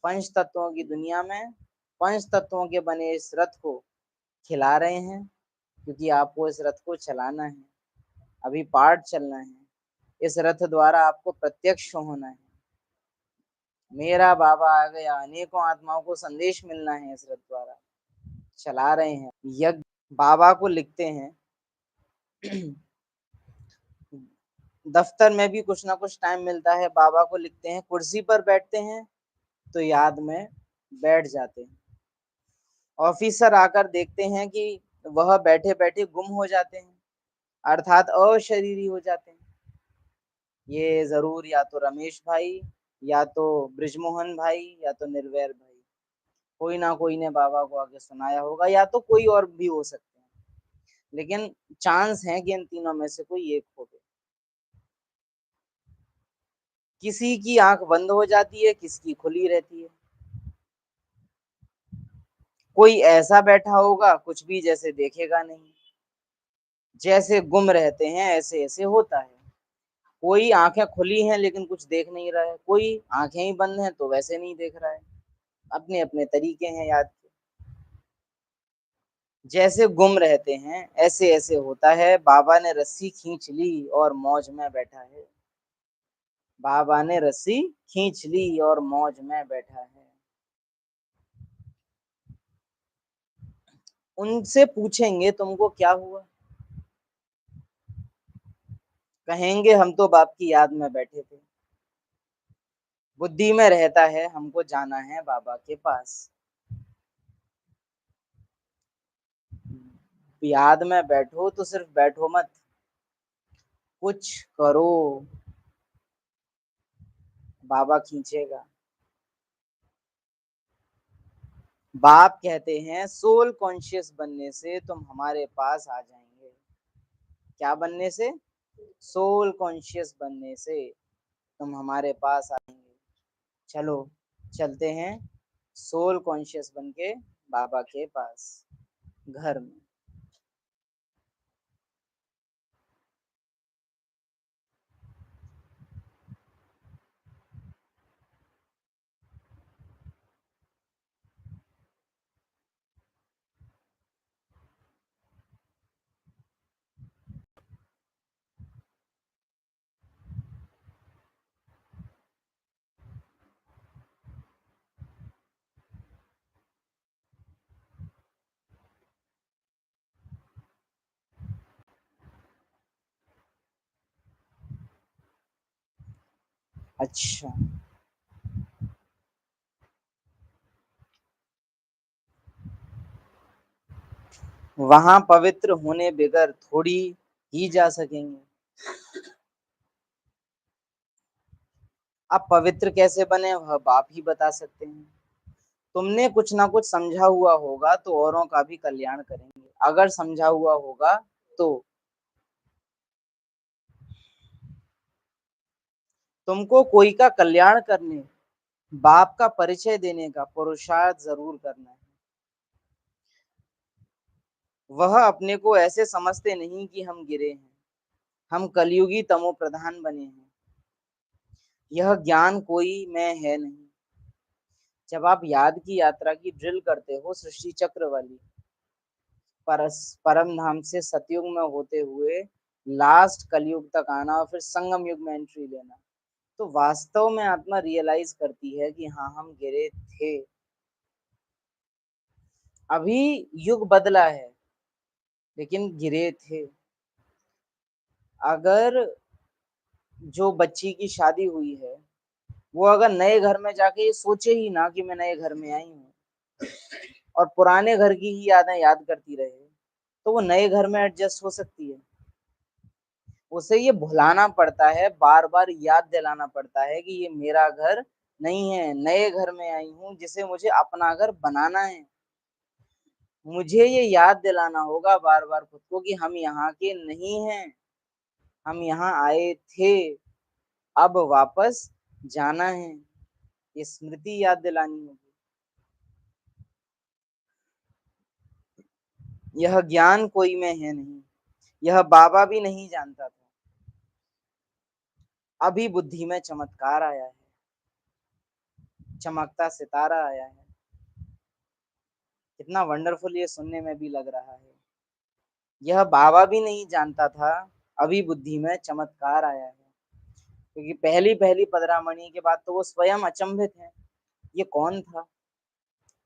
पंच तत्वों की दुनिया में पंच तत्वों के बने इस रथ को खिला रहे हैं, क्योंकि आपको इस रथ को चलाना है। अभी पाठ चलना है, इस रथ द्वारा आपको प्रत्यक्ष होना है। मेरा बाबा आ गया, अनेकों आत्माओं को संदेश मिलना है इस रथ द्वारा। चला रहे हैं यज्ञ। बाबा को लिखते हैं दफ्तर में भी कुछ ना कुछ टाइम मिलता है, बाबा को लिखते हैं, कुर्सी पर बैठते हैं तो याद में बैठ जाते हैं। ऑफिसर आकर देखते हैं कि वह बैठे बैठे गुम हो जाते हैं, अर्थात अशरीरी हो जाते हैं। ये जरूर या तो रमेश भाई, या तो ब्रिजमोहन भाई, या तो निर्वैर भाई, कोई ना कोई ने बाबा को आगे सुनाया होगा, या तो कोई और भी हो सकते हैं। लेकिन चांस है कि इन तीनों में से कोई एक हो गए। किसी की आंख बंद हो जाती है, किसकी खुली रहती है। कोई ऐसा बैठा होगा कुछ भी जैसे देखेगा नहीं, जैसे गुम रहते हैं ऐसे ऐसे होता है। कोई आंखें खुली हैं लेकिन कुछ देख नहीं रहा है, कोई आंखें ही बंद हैं तो वैसे नहीं देख रहा है। अपने अपने तरीके हैं याद के। जैसे गुम रहते हैं ऐसे ऐसे होता है, बाबा ने रस्सी खींच ली और मौज में बैठा है। बाबा ने रस्सी खींच ली और मौज में बैठा है। उनसे पूछेंगे तुमको क्या हुआ, कहेंगे हम तो बाप की याद में बैठे थे। बुद्धि में रहता है हमको जाना है बाबा के पास। याद में बैठो तो सिर्फ बैठो मत, कुछ करो, बाबा खींचेगा। बाप कहते हैं सोल कॉन्शियस बनने से तुम हमारे पास आ जाएंगे। क्या बनने से? सोल कॉन्शियस बनने से तुम हमारे पास आएंगे। चलो चलते हैं सोल कॉन्शियस बन के बाबा के पास, घर में। अच्छा, वहां पवित्र होने बगैर थोड़ी ही जा सकेंगे। अब पवित्र कैसे बने वह बाप ही बता सकते हैं। तुमने कुछ ना कुछ समझा हुआ होगा तो औरों का भी कल्याण करेंगे। अगर समझा हुआ होगा तो तुमको कोई का कल्याण करने, बाप का परिचय देने का पुरुषार्थ जरूर करना है। वह अपने को ऐसे समझते नहीं कि हम गिरे हैं, हम कलयुगी तमो प्रधान बने हैं। यह ज्ञान कोई मैं है नहीं। जब आप याद की यात्रा की ड्रिल करते हो सृष्टि चक्र वाली, परम धाम से सतयुग में होते हुए लास्ट कलयुग तक आना और फिर संगम युग में एंट्री लेना, तो वास्तव में आत्मा रियलाइज करती है कि हाँ हम गिरे थे। अभी युग बदला है लेकिन गिरे थे। अगर जो बच्ची की शादी हुई है वो अगर नए घर में जाके ये सोचे ही ना कि मैं नए घर में आई हूँ और पुराने घर की ही यादें याद करती रहे, तो वो नए घर में एडजस्ट हो सकती है? उसे ये भुलाना पड़ता है, बार बार याद दिलाना पड़ता है कि ये मेरा घर नहीं है, नए घर में आई हूँ जिसे मुझे अपना घर बनाना है। मुझे ये याद दिलाना होगा बार बार खुद को कि हम यहाँ के नहीं हैं, हम यहाँ आए थे, अब वापस जाना है। ये स्मृति याद दिलानी होगी। यह ज्ञान कोई में है नहीं, यह बाबा भी नहीं जानता था। अभी बुद्धि में चमत्कार आया है, चमकता सितारा आया है। कितना वंडरफुल ये सुनने में भी लग रहा है। यह बाबा भी नहीं जानता था, अभी बुद्धि में चमत्कार आया है। क्योंकि पहली पहली पदरामणि के बाद तो वो स्वयं अचंभित है, ये कौन था?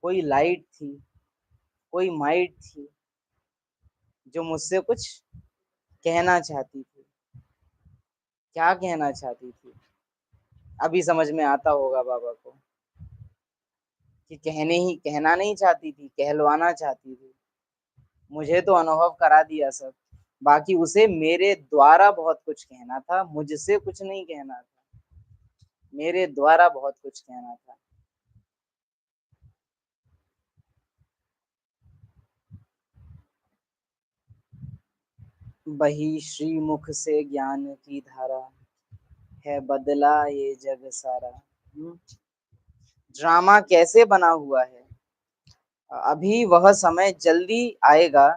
कोई लाइट थी, कोई माइट थी जो मुझसे कुछ कहना चाहती थी। क्या कहना चाहती थी? अभी समझ में आता होगा बाबा को कि कहना नहीं चाहती थी, कहलवाना चाहती थी। मुझे तो अनुभव करा दिया सब, बाकी उसे मेरे द्वारा बहुत कुछ कहना था, मुझसे कुछ नहीं कहना था, मेरे द्वारा बहुत कुछ कहना था। बही श्रीमुख से ज्ञान की धारा, है बदला ये जग सारा। ड्रामा कैसे बना हुआ है? अभी वह समय जल्दी आएगा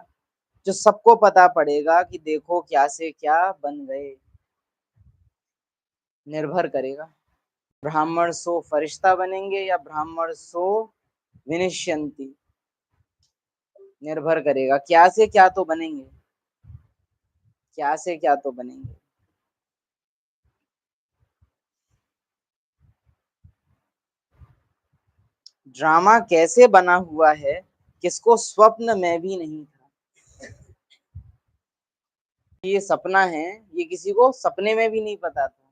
जो सबको पता पड़ेगा कि देखो क्या से क्या बन गए। निर्भर करेगा ब्राह्मण सो फरिश्ता बनेंगे या ब्राह्मण सो विनिश्यन्ति, निर्भर करेगा क्या से क्या तो बनेंगे, क्या से क्या तो बनेंगे। ड्रामा कैसे बना हुआ है, किसको स्वप्न में भी नहीं था। ये सपना है, ये किसी को सपने में भी नहीं पता था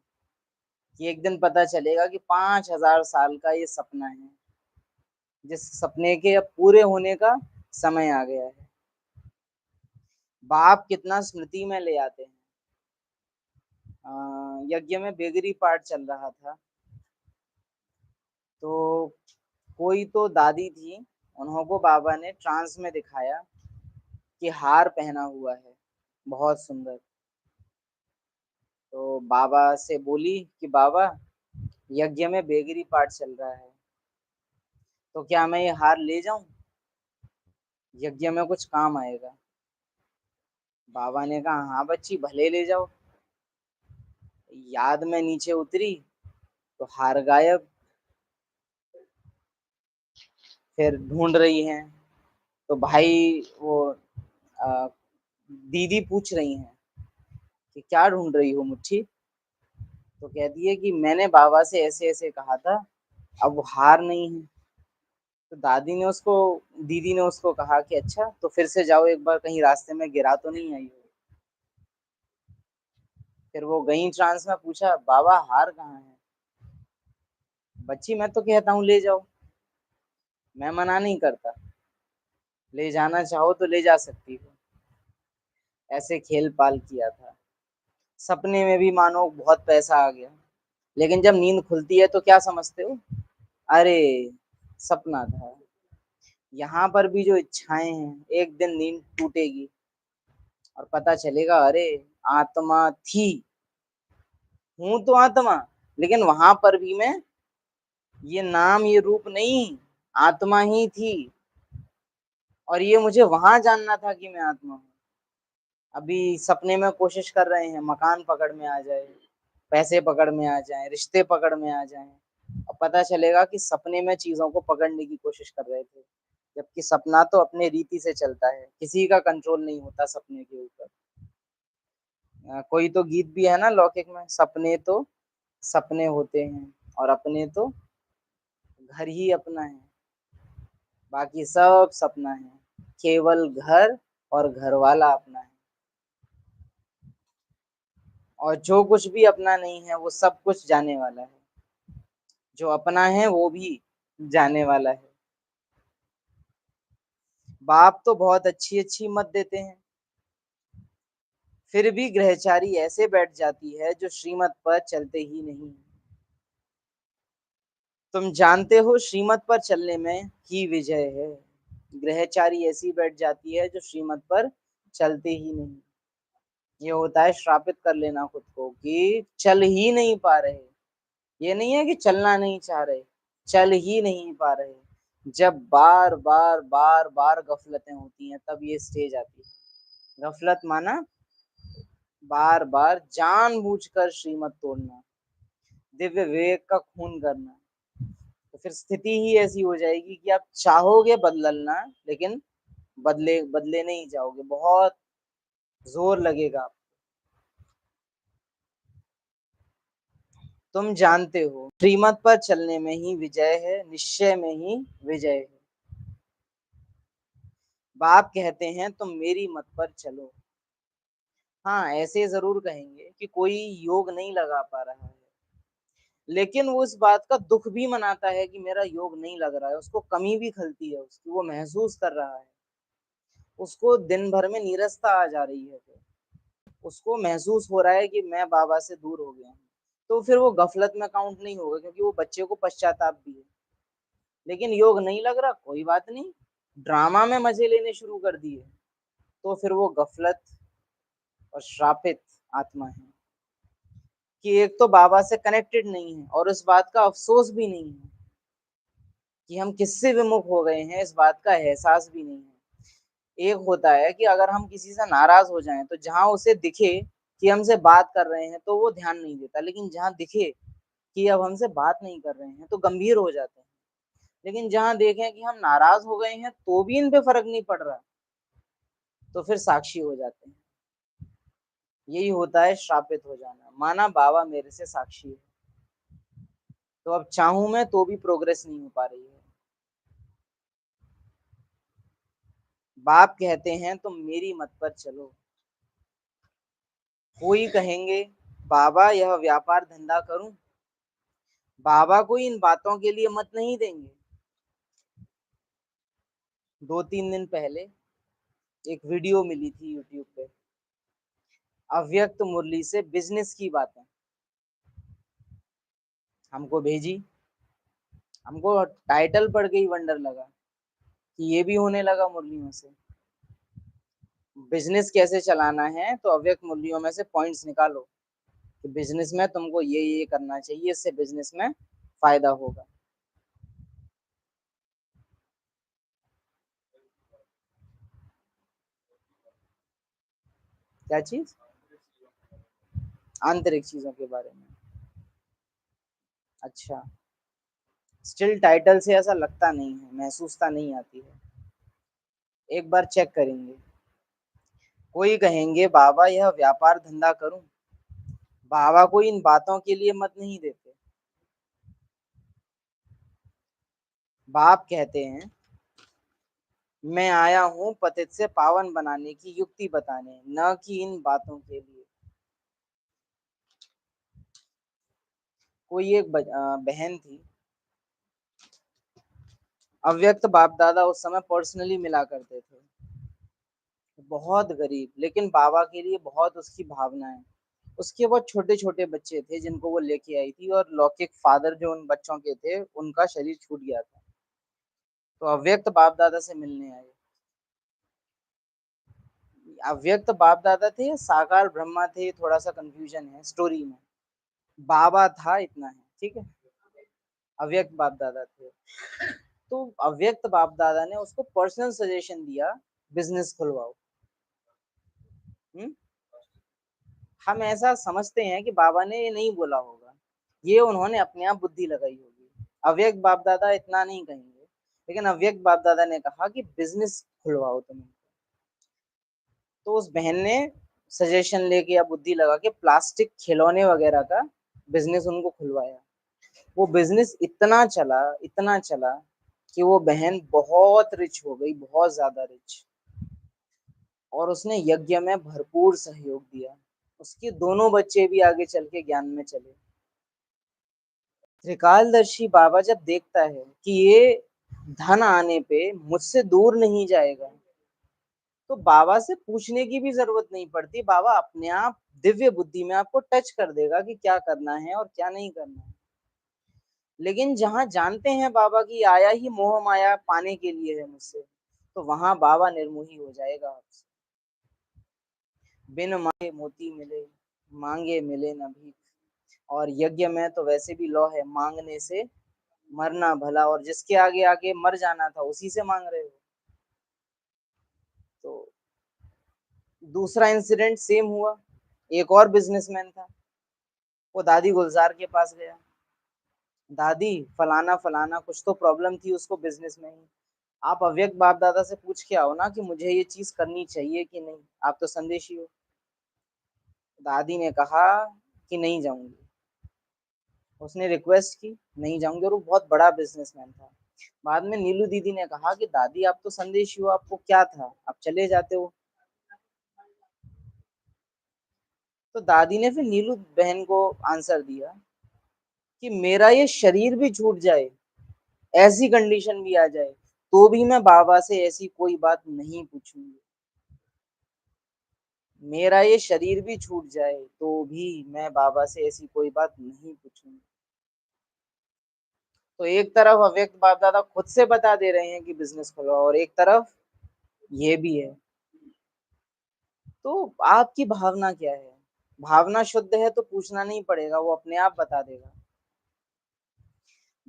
कि एक दिन पता चलेगा कि 5000 साल का ये सपना है, जिस सपने के अब पूरे होने का समय आ गया है। बाप कितना स्मृति में ले आते हैं। यज्ञ में बेगरी पाठ चल रहा था, तो कोई तो दादी थी, उन्हों को बाबा ने ट्रांस में दिखाया कि हार पहना हुआ है बहुत सुंदर। तो बाबा से बोली कि बाबा, यज्ञ में बेगरी पाठ चल रहा है, तो क्या मैं ये हार ले जाऊं, यज्ञ में कुछ काम आएगा। बाबा ने कहा हाँ बच्ची, भले ले जाओ। याद में नीचे उतरी तो हार गायब। फिर ढूंढ रही हैं, तो भाई वो आ, दीदी पूछ रही हैं कि क्या ढूंढ रही हो मुट्ठी। तो कहती है कि मैंने बाबा से ऐसे ऐसे कहा था, अब वो हार नहीं है। तो दीदी ने उसको कहा कि अच्छा तो फिर से जाओ, एक बार कहीं रास्ते में गिरा तो नहीं आई हो। फिर वो गई ट्रांस में, पूछा बाबा हार कहाँ है। बच्ची मैं तो कहता हूँ ले जाओ, मैं मना नहीं करता, ले जाना चाहो तो ले जा सकती हो। ऐसे खेल पाल किया था। सपने में भी मानो बहुत पैसा आ गया, लेकिन जब नींद खुलती है तो क्या समझते हो, अरे सपना था। यहाँ पर भी जो इच्छाएं हैं, एक दिन नींद टूटेगी और पता चलेगा अरे आत्मा थी, हूं तो आत्मा, लेकिन वहां पर भी मैं ये नाम ये रूप नहीं, आत्मा ही थी। और ये मुझे वहां जानना था कि मैं आत्मा हूँ। अभी सपने में कोशिश कर रहे हैं मकान पकड़ में आ जाए, पैसे पकड़ में आ जाए, रिश्ते पकड़ में आ जाए, और पता चलेगा कि सपने में चीजों को पकड़ने की कोशिश कर रहे थे, जबकि सपना तो अपने रीति से चलता है, किसी का कंट्रोल नहीं होता सपने के ऊपर। कोई तो गीत भी है ना लौकिक में, सपने तो सपने होते हैं और अपने तो घर ही अपना है, बाकी सब सपना है, केवल घर और घर वाला अपना है। और जो कुछ भी अपना नहीं है वो सब कुछ जाने वाला है, जो अपना है वो भी जाने वाला है। बाप तो बहुत अच्छी अच्छी मत देते हैं, फिर भी ग्रहचारी ऐसे बैठ जाती है जो श्रीमत पर चलते ही नहीं। तुम जानते हो श्रीमत पर चलने में ही विजय है, ग्रहचारी ऐसी बैठ जाती है जो श्रीमत पर चलते ही नहीं। ये होता है श्रापित कर लेना खुद को कि चल ही नहीं पा रहे। ये नहीं है कि चलना नहीं चाह रहे, चल ही नहीं पा रहे। जब बार बार बार बार गफलतें होती हैं तब ये स्टेज आती है। गफलत माना बार बार जानबूझकर श्रीमत तोड़ना, दिव्य विवेक का खून करना। तो फिर स्थिति ही ऐसी हो जाएगी कि आप चाहोगे बदलना, लेकिन बदले बदले नहीं जाओगे, बहुत जोर लगेगा। तुम जानते हो श्रीमत पर चलने में ही विजय है, निश्चय में ही विजय है। बाप कहते हैं तुम मेरी मत पर चलो। हाँ ऐसे जरूर कहेंगे कि कोई योग नहीं लगा पा रहा है, लेकिन वो इस बात का दुख भी मनाता है कि मेरा योग नहीं लग रहा है, उसको कमी भी खलती है उसकी, वो महसूस कर रहा है, उसको दिन भर में नीरसता आ जा रही है, फिर उसको महसूस हो रहा है कि मैं बाबा से दूर हो गया हूँ। तो फिर वो गफलत में काउंट नहीं होगा, क्योंकि वो बच्चे को पश्चाताप भी है। लेकिन योग नहीं लग रहा, कोई बात नहीं, ड्रामा में मजे लेने शुरू कर दिए, तो फिर वो गफलत और श्रापित आत्मा है कि एक तो बाबा से कनेक्टेड नहीं है, और इस बात का अफसोस भी नहीं है कि हम किससे विमुख हो गए हैं, इस बात का एहसास भी नहीं है। एक होता है कि अगर हम किसी से नाराज हो जाएं तो जहां उसे दिखे कि हमसे बात कर रहे हैं तो वो ध्यान नहीं देता, लेकिन जहां दिखे कि अब हमसे बात नहीं कर रहे हैं तो गंभीर हो जाते हैं। लेकिन जहां देखें कि हम नाराज हो गए हैं तो भी इन पे फर्क नहीं पड़ रहा, तो फिर साक्षी हो जाते हैं। यही होता है श्रापित हो जाना। माना बाबा मेरे से साक्षी है, तो अब चाहूं मैं तो भी प्रोग्रेस नहीं हो पा रही है। बाप कहते हैं तुम मेरी मत पर चलो। कोई कहेंगे बाबा यह व्यापार धंधा करूं, बाबा कोई इन बातों के लिए मत नहीं देंगे। 2-3 दिन पहले एक वीडियो मिली थी यूट्यूब पे, अव्यक्त मुरली से बिजनेस की बातें हमको भेजी। हमको टाइटल पढ़ के ही वंडर लगा कि ये भी होने लगा मुरलियों से। बिजनेस कैसे चलाना है तो अव्यक्त मुरलियों में से पॉइंट्स निकालो कि बिजनेस में तुमको ये करना चाहिए, इससे बिजनेस में फायदा होगा। क्या चीज? आंतरिक चीजों के बारे में। अच्छा, स्टिल टाइटल से ऐसा लगता नहीं है, महसूसता नहीं आती है। एक बार चेक करेंगे। कोई कहेंगे बाबा यह व्यापार धंधा करूं, बाबा को इन बातों के लिए मत नहीं देते। बाप कहते हैं मैं आया हूं पतित से पावन बनाने की युक्ति बताने, न कि इन बातों के लिए। कोई एक बहन थी, अव्यक्त बाप दादा उस समय पर्सनली मिला करते थे। बहुत गरीब, लेकिन बाबा के लिए बहुत उसकी भावनाएं। उसके बहुत छोटे छोटे बच्चे थे जिनको वो लेके आई थी, और लौकिक फादर जो उन बच्चों के थे उनका शरीर छूट गया था, तो अव्यक्त बाप दादा से मिलने आए। अव्यक्त बाप दादा थे या साकार ब्रह्मा थे, थोड़ा सा कंफ्यूजन है स्टोरी में। बाबा था इतना है, ठीक है। अव्यक्त बाप दादा थे, तो अव्यक्त बाप दादा ने उसको पर्सनल सजेशन दिया, बिजनेस खुलवाओ। हम्म। हम ऐसा समझते हैं कि बाबा ने ये नहीं बोला होगा, ये उन्होंने अपने आप बुद्धि लगाई होगी। अव्यक्त बाप दादा इतना नहीं कहेंगे, लेकिन अव्यक्त बाप दादा ने कहा कि बिजनेस खुलवाओ तुम। तो उस बहन ने सजेशन लेके या बुद्धि लगा के प्लास्टिक खिलौने वगैरह का बिजनेस उनको खुलवाया। वो बिजनेस इतना चला कि वो बहन बहुत रिच हो गई, बहुत ज्यादा रिच। और उसने यज्ञ में भरपूर सहयोग दिया। उसके दोनों बच्चे भी आगे चल के ज्ञान में चले। त्रिकालदर्शी बाबा जब देखता है कि ये धन आने पे मुझसे दूर नहीं जाएगा, तो बाबा से पूछने की भी जरूरत नहीं पड़ती, बाबा अपने आप दिव्य बुद्धि में आपको टच कर देगा कि क्या करना है और क्या नहीं करना है। लेकिन जहां जानते हैं बाबा की आया ही मोह माया पाने के लिए है मुझसे, तो वहां बाबा निर्मोही हो जाएगा आपसे। बिन मांगे मोती मिले, मांगे मिले न भीख। और यज्ञ में तो वैसे भी लौ है, मांगने से मरना भला, और जिसके आगे आगे मर जाना था उसी से मांग रहे हो। तो दूसरा इंसिडेंट सेम हुआ। एक और बिजनेसमैन था, वो दादी गुलजार के पास गया। दादी फलाना फलाना कुछ तो प्रॉब्लम थी उसको बिजनेस में ही, आप अव्यक्त बाप दादा से पूछ के आओ ना कि मुझे ये चीज करनी चाहिए कि नहीं, आप तो संदेशी हो। दादी ने कहा कि नहीं जाऊंगी। उसने रिक्वेस्ट की, नहीं जाऊंगी, और वो बहुत बड़ा बिजनेसमैन था। बाद में नीलू दीदी ने कहा कि दादी आप तो संदेशी हो, आपको क्या था, आप चले जाते हो। तो दादी ने फिर नीलू बहन को आंसर दिया कि मेरा ये शरीर भी छूट जाए, ऐसी कंडीशन भी आ जाए, तो भी मैं बाबा से ऐसी कोई बात नहीं पूछूंगी। मेरा ये शरीर भी छूट जाए तो भी मैं बाबा से ऐसी कोई बात नहीं पूछूंगी। तो एक तरफ अव्यक्त बाप दादा खुद से बता दे रहे हैं कि बिजनेस खोलो, और एक तरफ ये भी है। तो आपकी भावना क्या है? भावना शुद्ध है तो पूछना नहीं पड़ेगा, वो अपने आप बता देगा।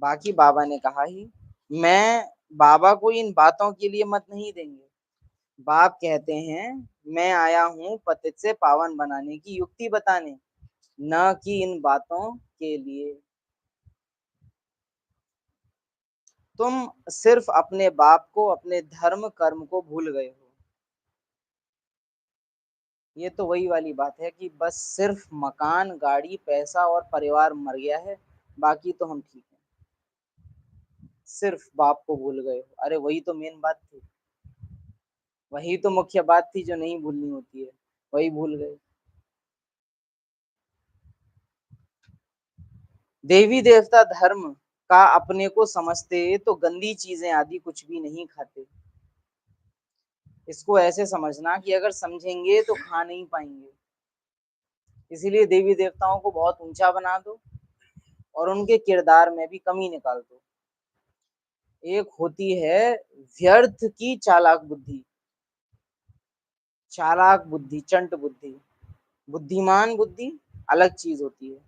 बाकी बाबा ने कहा ही, मैं बाबा को इन बातों के लिए मत नहीं देंगे। बाप कहते हैं मैं आया हूँ पतित से पावन बनाने की युक्ति बताने, न कि इन बातों के लिए। तुम सिर्फ अपने बाप को, अपने धर्म कर्म को भूल गए हो। ये तो वही वाली बात है कि बस सिर्फ मकान, गाड़ी, पैसा और परिवार मर गया है, बाकी तो हम ठीक हैं। सिर्फ बाप को भूल गए हो, अरे वही तो मेन बात थी, वही तो मुख्य बात थी जो नहीं भूलनी होती है, वही भूल गए। देवी देवता धर्म का अपने को समझते तो गंदी चीजें आदि कुछ भी नहीं खाते। इसको ऐसे समझना कि अगर समझेंगे तो खा नहीं पाएंगे, इसीलिए देवी देवताओं को बहुत ऊंचा बना दो और उनके किरदार में भी कमी निकाल दो। एक होती है व्यर्थ की चालाक बुद्धि, चालाक बुद्धि, चंट बुद्धि। बुद्धिमान बुद्धि अलग चीज होती है।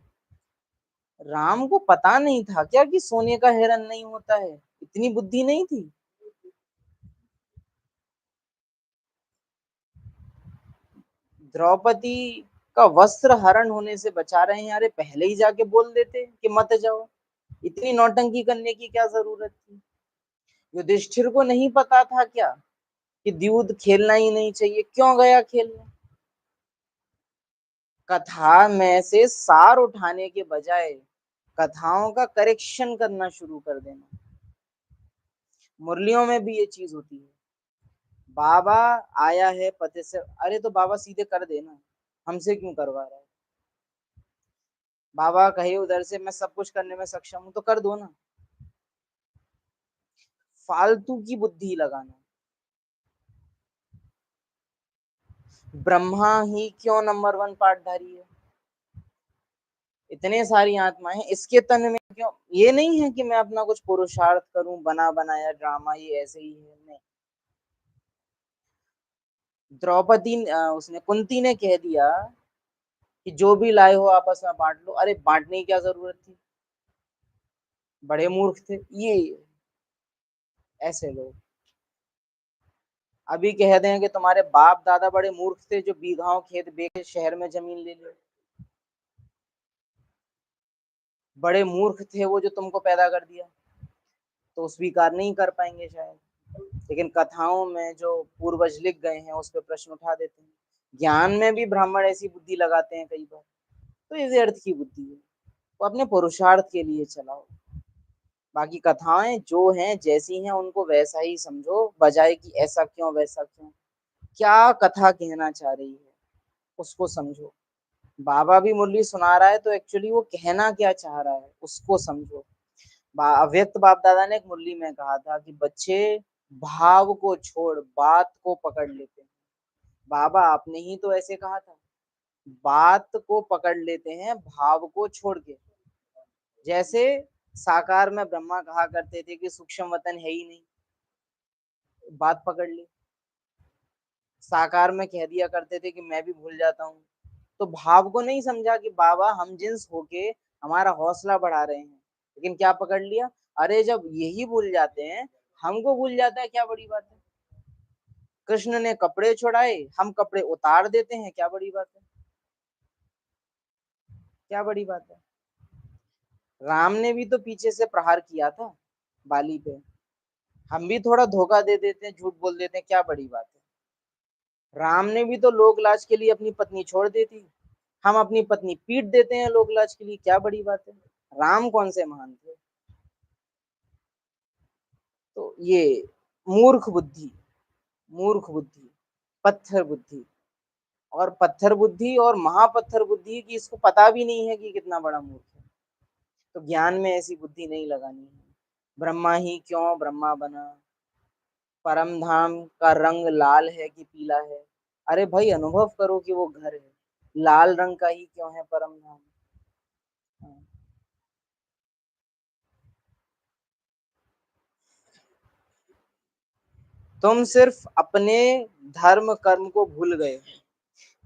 राम को पता नहीं था क्या कि सोने का हिरण नहीं होता है? इतनी बुद्धि नहीं थी। द्रौपदी का वस्त्र हरण होने से बचा रहे हैं, अरे पहले ही जाके बोल देते कि मत जाओ, इतनी नौटंकी करने की क्या जरूरत थी? युधिष्ठिर को नहीं पता था क्या कि द्यूत खेलना ही नहीं चाहिए, क्यों गया खेलने? कथा में से सार उठाने के बजाय कथाओं का करेक्शन करना शुरू कर देना। मुरलियों में भी ये चीज होती है। बाबा आया है पते से, अरे तो बाबा सीधे कर देना, हमसे क्यों करवा रहा है? बाबा कहे उधर से मैं सब कुछ करने में सक्षम हूं तो कर दो ना। फालतू की बुद्धि लगाना। ब्रह्मा ही क्यों नंबर वन पार्टधारी है? इतने सारी आत्माएं इसके तन में क्यों? ये नहीं है कि मैं अपना कुछ पुरुषार्थ करूं, बना बनाया ड्रामा ये ऐसे ही है, नहीं। द्रौपदी उसने कुंती ने कह दिया कि जो भी लाए हो आपस में बांट लो, अरे बांटने की क्या जरूरत थी? बड़े मूर्ख थे ये ऐसे लोग। अभी कह दें कि तुम्हारे बाप दादा बड़े मूर्ख थे जो बीघाओं खेत बेच के शहर में जमीन ले ली। बड़े मूर्ख थे वो जो तुमको पैदा कर दिया, तो स्वीकार नहीं कर पाएंगे शायद। लेकिन कथाओं में जो पूर्वज लिख गए हैं उस पर प्रश्न उठा देते हैं। ज्ञान में भी ब्राह्मण ऐसी बुद्धि लगाते हैं कई बार। तो ये व्यर्थ की बुद्धि है, वो अपने पुरुषार्थ के लिए चलाओ। बाकी कथाएं जो हैं जैसी हैं उनको वैसा ही समझो, बजाय कि ऐसा क्यों वैसा क्यों। क्या कथा कहना चाह रही है उसको समझो। बाबा भी मुरली सुना रहा है तो एक्चुअली वो कहना क्या चाह रहा है उसको समझो। अव्यक्त बाप दादा ने एक मुरली में कहा था कि बच्चे भाव को छोड़ बात को पकड़ लेते हैं। बाबा आपने ही तो ऐसे कहा था, बात को पकड़ लेते हैं भाव को छोड़ के। जैसे साकार में ब्रह्मा कहा करते थे कि सूक्ष्म वतन है ही नहीं, बात पकड़ ली। साकार में कह दिया करते थे कि मैं भी भूल जाता हूँ, तो भाव को नहीं समझा कि बाबा हम जिन्स होके हमारा हौसला बढ़ा रहे हैं। लेकिन क्या पकड़ लिया, अरे जब यही भूल जाते हैं, हमको भूल जाता है, क्या बड़ी बात है? कृष्ण ने कपड़े छुड़ाए, हम कपड़े उतार देते हैं, क्या बड़ी बात है? क्या बड़ी बात है? राम ने भी तो पीछे से प्रहार किया था बाली पे, हम भी थोड़ा धोखा दे देते हैं, झूठ बोल देते हैं, क्या बड़ी बात है? राम ने भी तो लोक लाज के लिए अपनी पत्नी छोड़ देती, हम अपनी पत्नी पीट देते हैं लोक लाज के लिए, क्या बड़ी बात है? राम कौन से महान थे? तो ये मूर्ख बुद्धि, मूर्ख बुद्धि, पत्थर बुद्धि। और पत्थर बुद्धि और महापत्थर बुद्धि की इसको पता भी नहीं है कि कितना बड़ा मूर्ख है। तो ज्ञान में ऐसी बुद्धि नहीं लगानी है। ब्रह्मा ही क्यों ब्रह्मा बना, परम धाम का रंग लाल है कि पीला है? अरे भाई अनुभव करो कि वो घर है, लाल रंग का ही क्यों है परम धाम? हाँ। तुम सिर्फ अपने धर्म कर्म को भूल गए हो।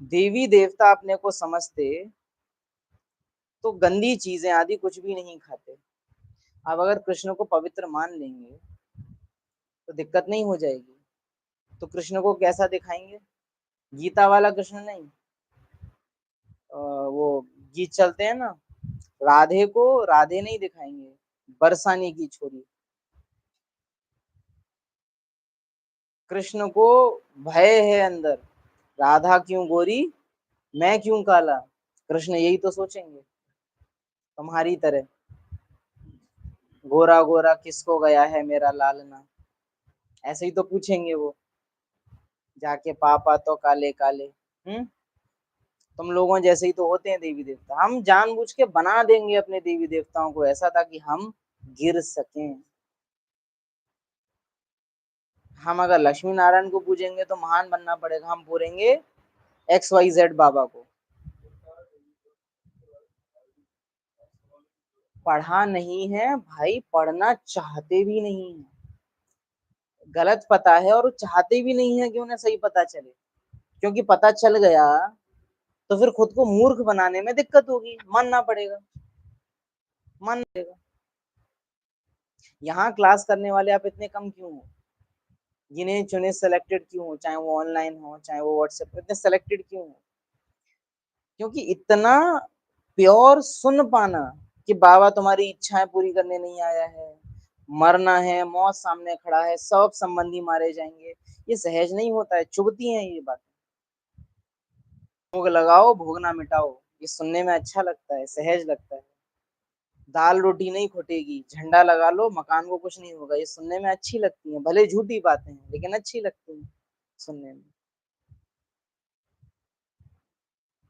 देवी देवता अपने को समझते तो गंदी चीजें आदि कुछ भी नहीं खाते। अब अगर कृष्ण को पवित्र मान लेंगे तो दिक्कत नहीं हो जाएगी? तो कृष्ण को कैसा दिखाएंगे? गीता वाला कृष्ण नहीं। वो गीत चलते हैं ना, राधे को राधे नहीं दिखाएंगे, बरसाने की छोरी। कृष्ण को भय है अंदर, राधा क्यों गोरी, मैं क्यों काला। कृष्ण यही तो सोचेंगे तुम्हारी तरह, गोरा गोरा किसको गया है मेरा लालना, ऐसे ही तो पूछेंगे वो, जाके पापा तो काले काले। तुम लोगों जैसे ही तो होते हैं देवी देवता, हम जानबूझ के बना देंगे अपने देवी देवताओं को ऐसा ताकि हम गिर सकें। हम अगर लक्ष्मी नारायण को पूजेंगे तो महान बनना पड़ेगा, हम पूरेंगे XYZ बाबा को। पढ़ा नहीं है भाई, पढ़ना चाहते भी नहीं है, गलत पता है, और चाहते भी नहीं है कि उन्हें सही पता चले, क्योंकि पता चल गया तो फिर खुद को मूर्ख बनाने में दिक्कत होगी, मानना पड़ेगा, मानना पड़ेगा। यहाँ क्लास करने वाले आप इतने कम क्यों हो, गिने चुने सेलेक्टेड क्यों हो, चाहे वो ऑनलाइन हो चाहे वो व्हाट्सएप पे, इतने सेलेक्टेड क्यों हो, क्योंकि इतना प्योर सुन पाना कि बाबा तुम्हारी इच्छाएं पूरी करने नहीं आया है, मरना है, मौत सामने खड़ा है, सब संबंधी मारे जाएंगे, ये सहज नहीं होता है, चुभती हैं ये बात। भोग लगाओ भोग ना मिटाओ, ये सुनने में अच्छा लगता है, सहज लगता है। दाल रोटी नहीं खुटेगी, झंडा लगा लो मकान को कुछ नहीं होगा, ये सुनने में अच्छी लगती है, भले झूठी बातें हैं लेकिन अच्छी लगती हैं सुनने में।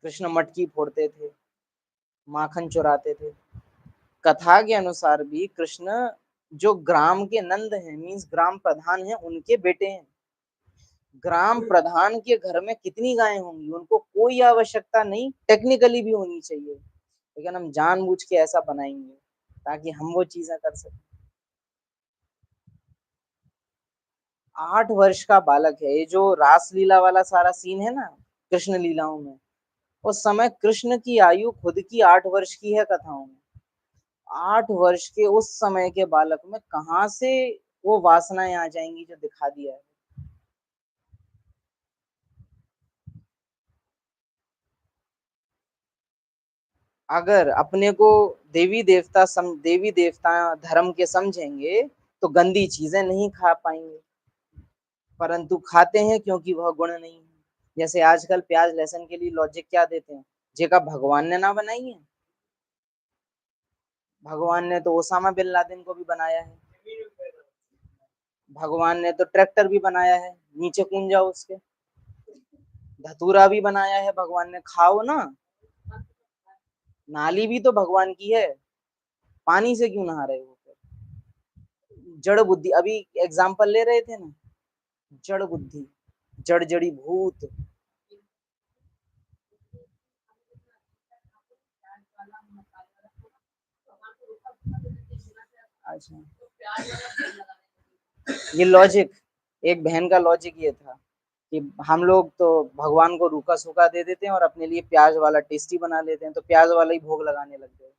कृष्ण मटकी फोड़ते थे, माखन चुराते थे। कथा के अनुसार भी कृष्ण जो ग्राम के नंद हैं, मीन्स ग्राम प्रधान हैं, उनके बेटे हैं। ग्राम प्रधान के घर में कितनी गायें होंगी, उनको कोई आवश्यकता नहीं, टेक्निकली भी होनी चाहिए, लेकिन हम जानबूझ के ऐसा बनाएंगे ताकि हम वो चीजें कर सकें। 8 वर्ष का बालक है, ये जो रासलीला वाला सारा सीन है ना कृष्ण लीलाओं में, उस समय कृष्ण की आयु खुद की 8 वर्ष की है कथाओं में। 8 वर्ष के उस समय के बालक में कहाँ से वो वासनाएं आ जाएंगी जो दिखा दिया है। अगर अपने को देवी देवता धर्म के समझेंगे तो गंदी चीजें नहीं खा पाएंगे, परंतु खाते हैं क्योंकि वह गुण नहीं है। जैसे आजकल प्याज लहसुन के लिए लॉजिक क्या देते हैं, जेका भगवान ने ना बनाई है, भगवान ने तो ओसामा बिन लादेन को भी बनाया है, भगवान ने तो ट्रैक्टर भी बनाया है, नीचे कूद जाओ उसके, धतूरा भी बनाया है भगवान ने, खाओ ना। नाली भी तो भगवान की है, पानी से क्यों नहा रहे हो फिर। जड़ बुद्धि, अभी एग्जाम्पल ले रहे थे ना, जड़ बुद्धि, जड़ जड़ी भूत। अच्छा, ये लॉजिक, एक बहन का लॉजिक ये था कि हम लोग तो भगवान को रूखा सूखा दे देते हैं और अपने लिए प्याज वाला टेस्टी बना लेते हैं, तो प्याज वाला ही भोग लगाने लग गए।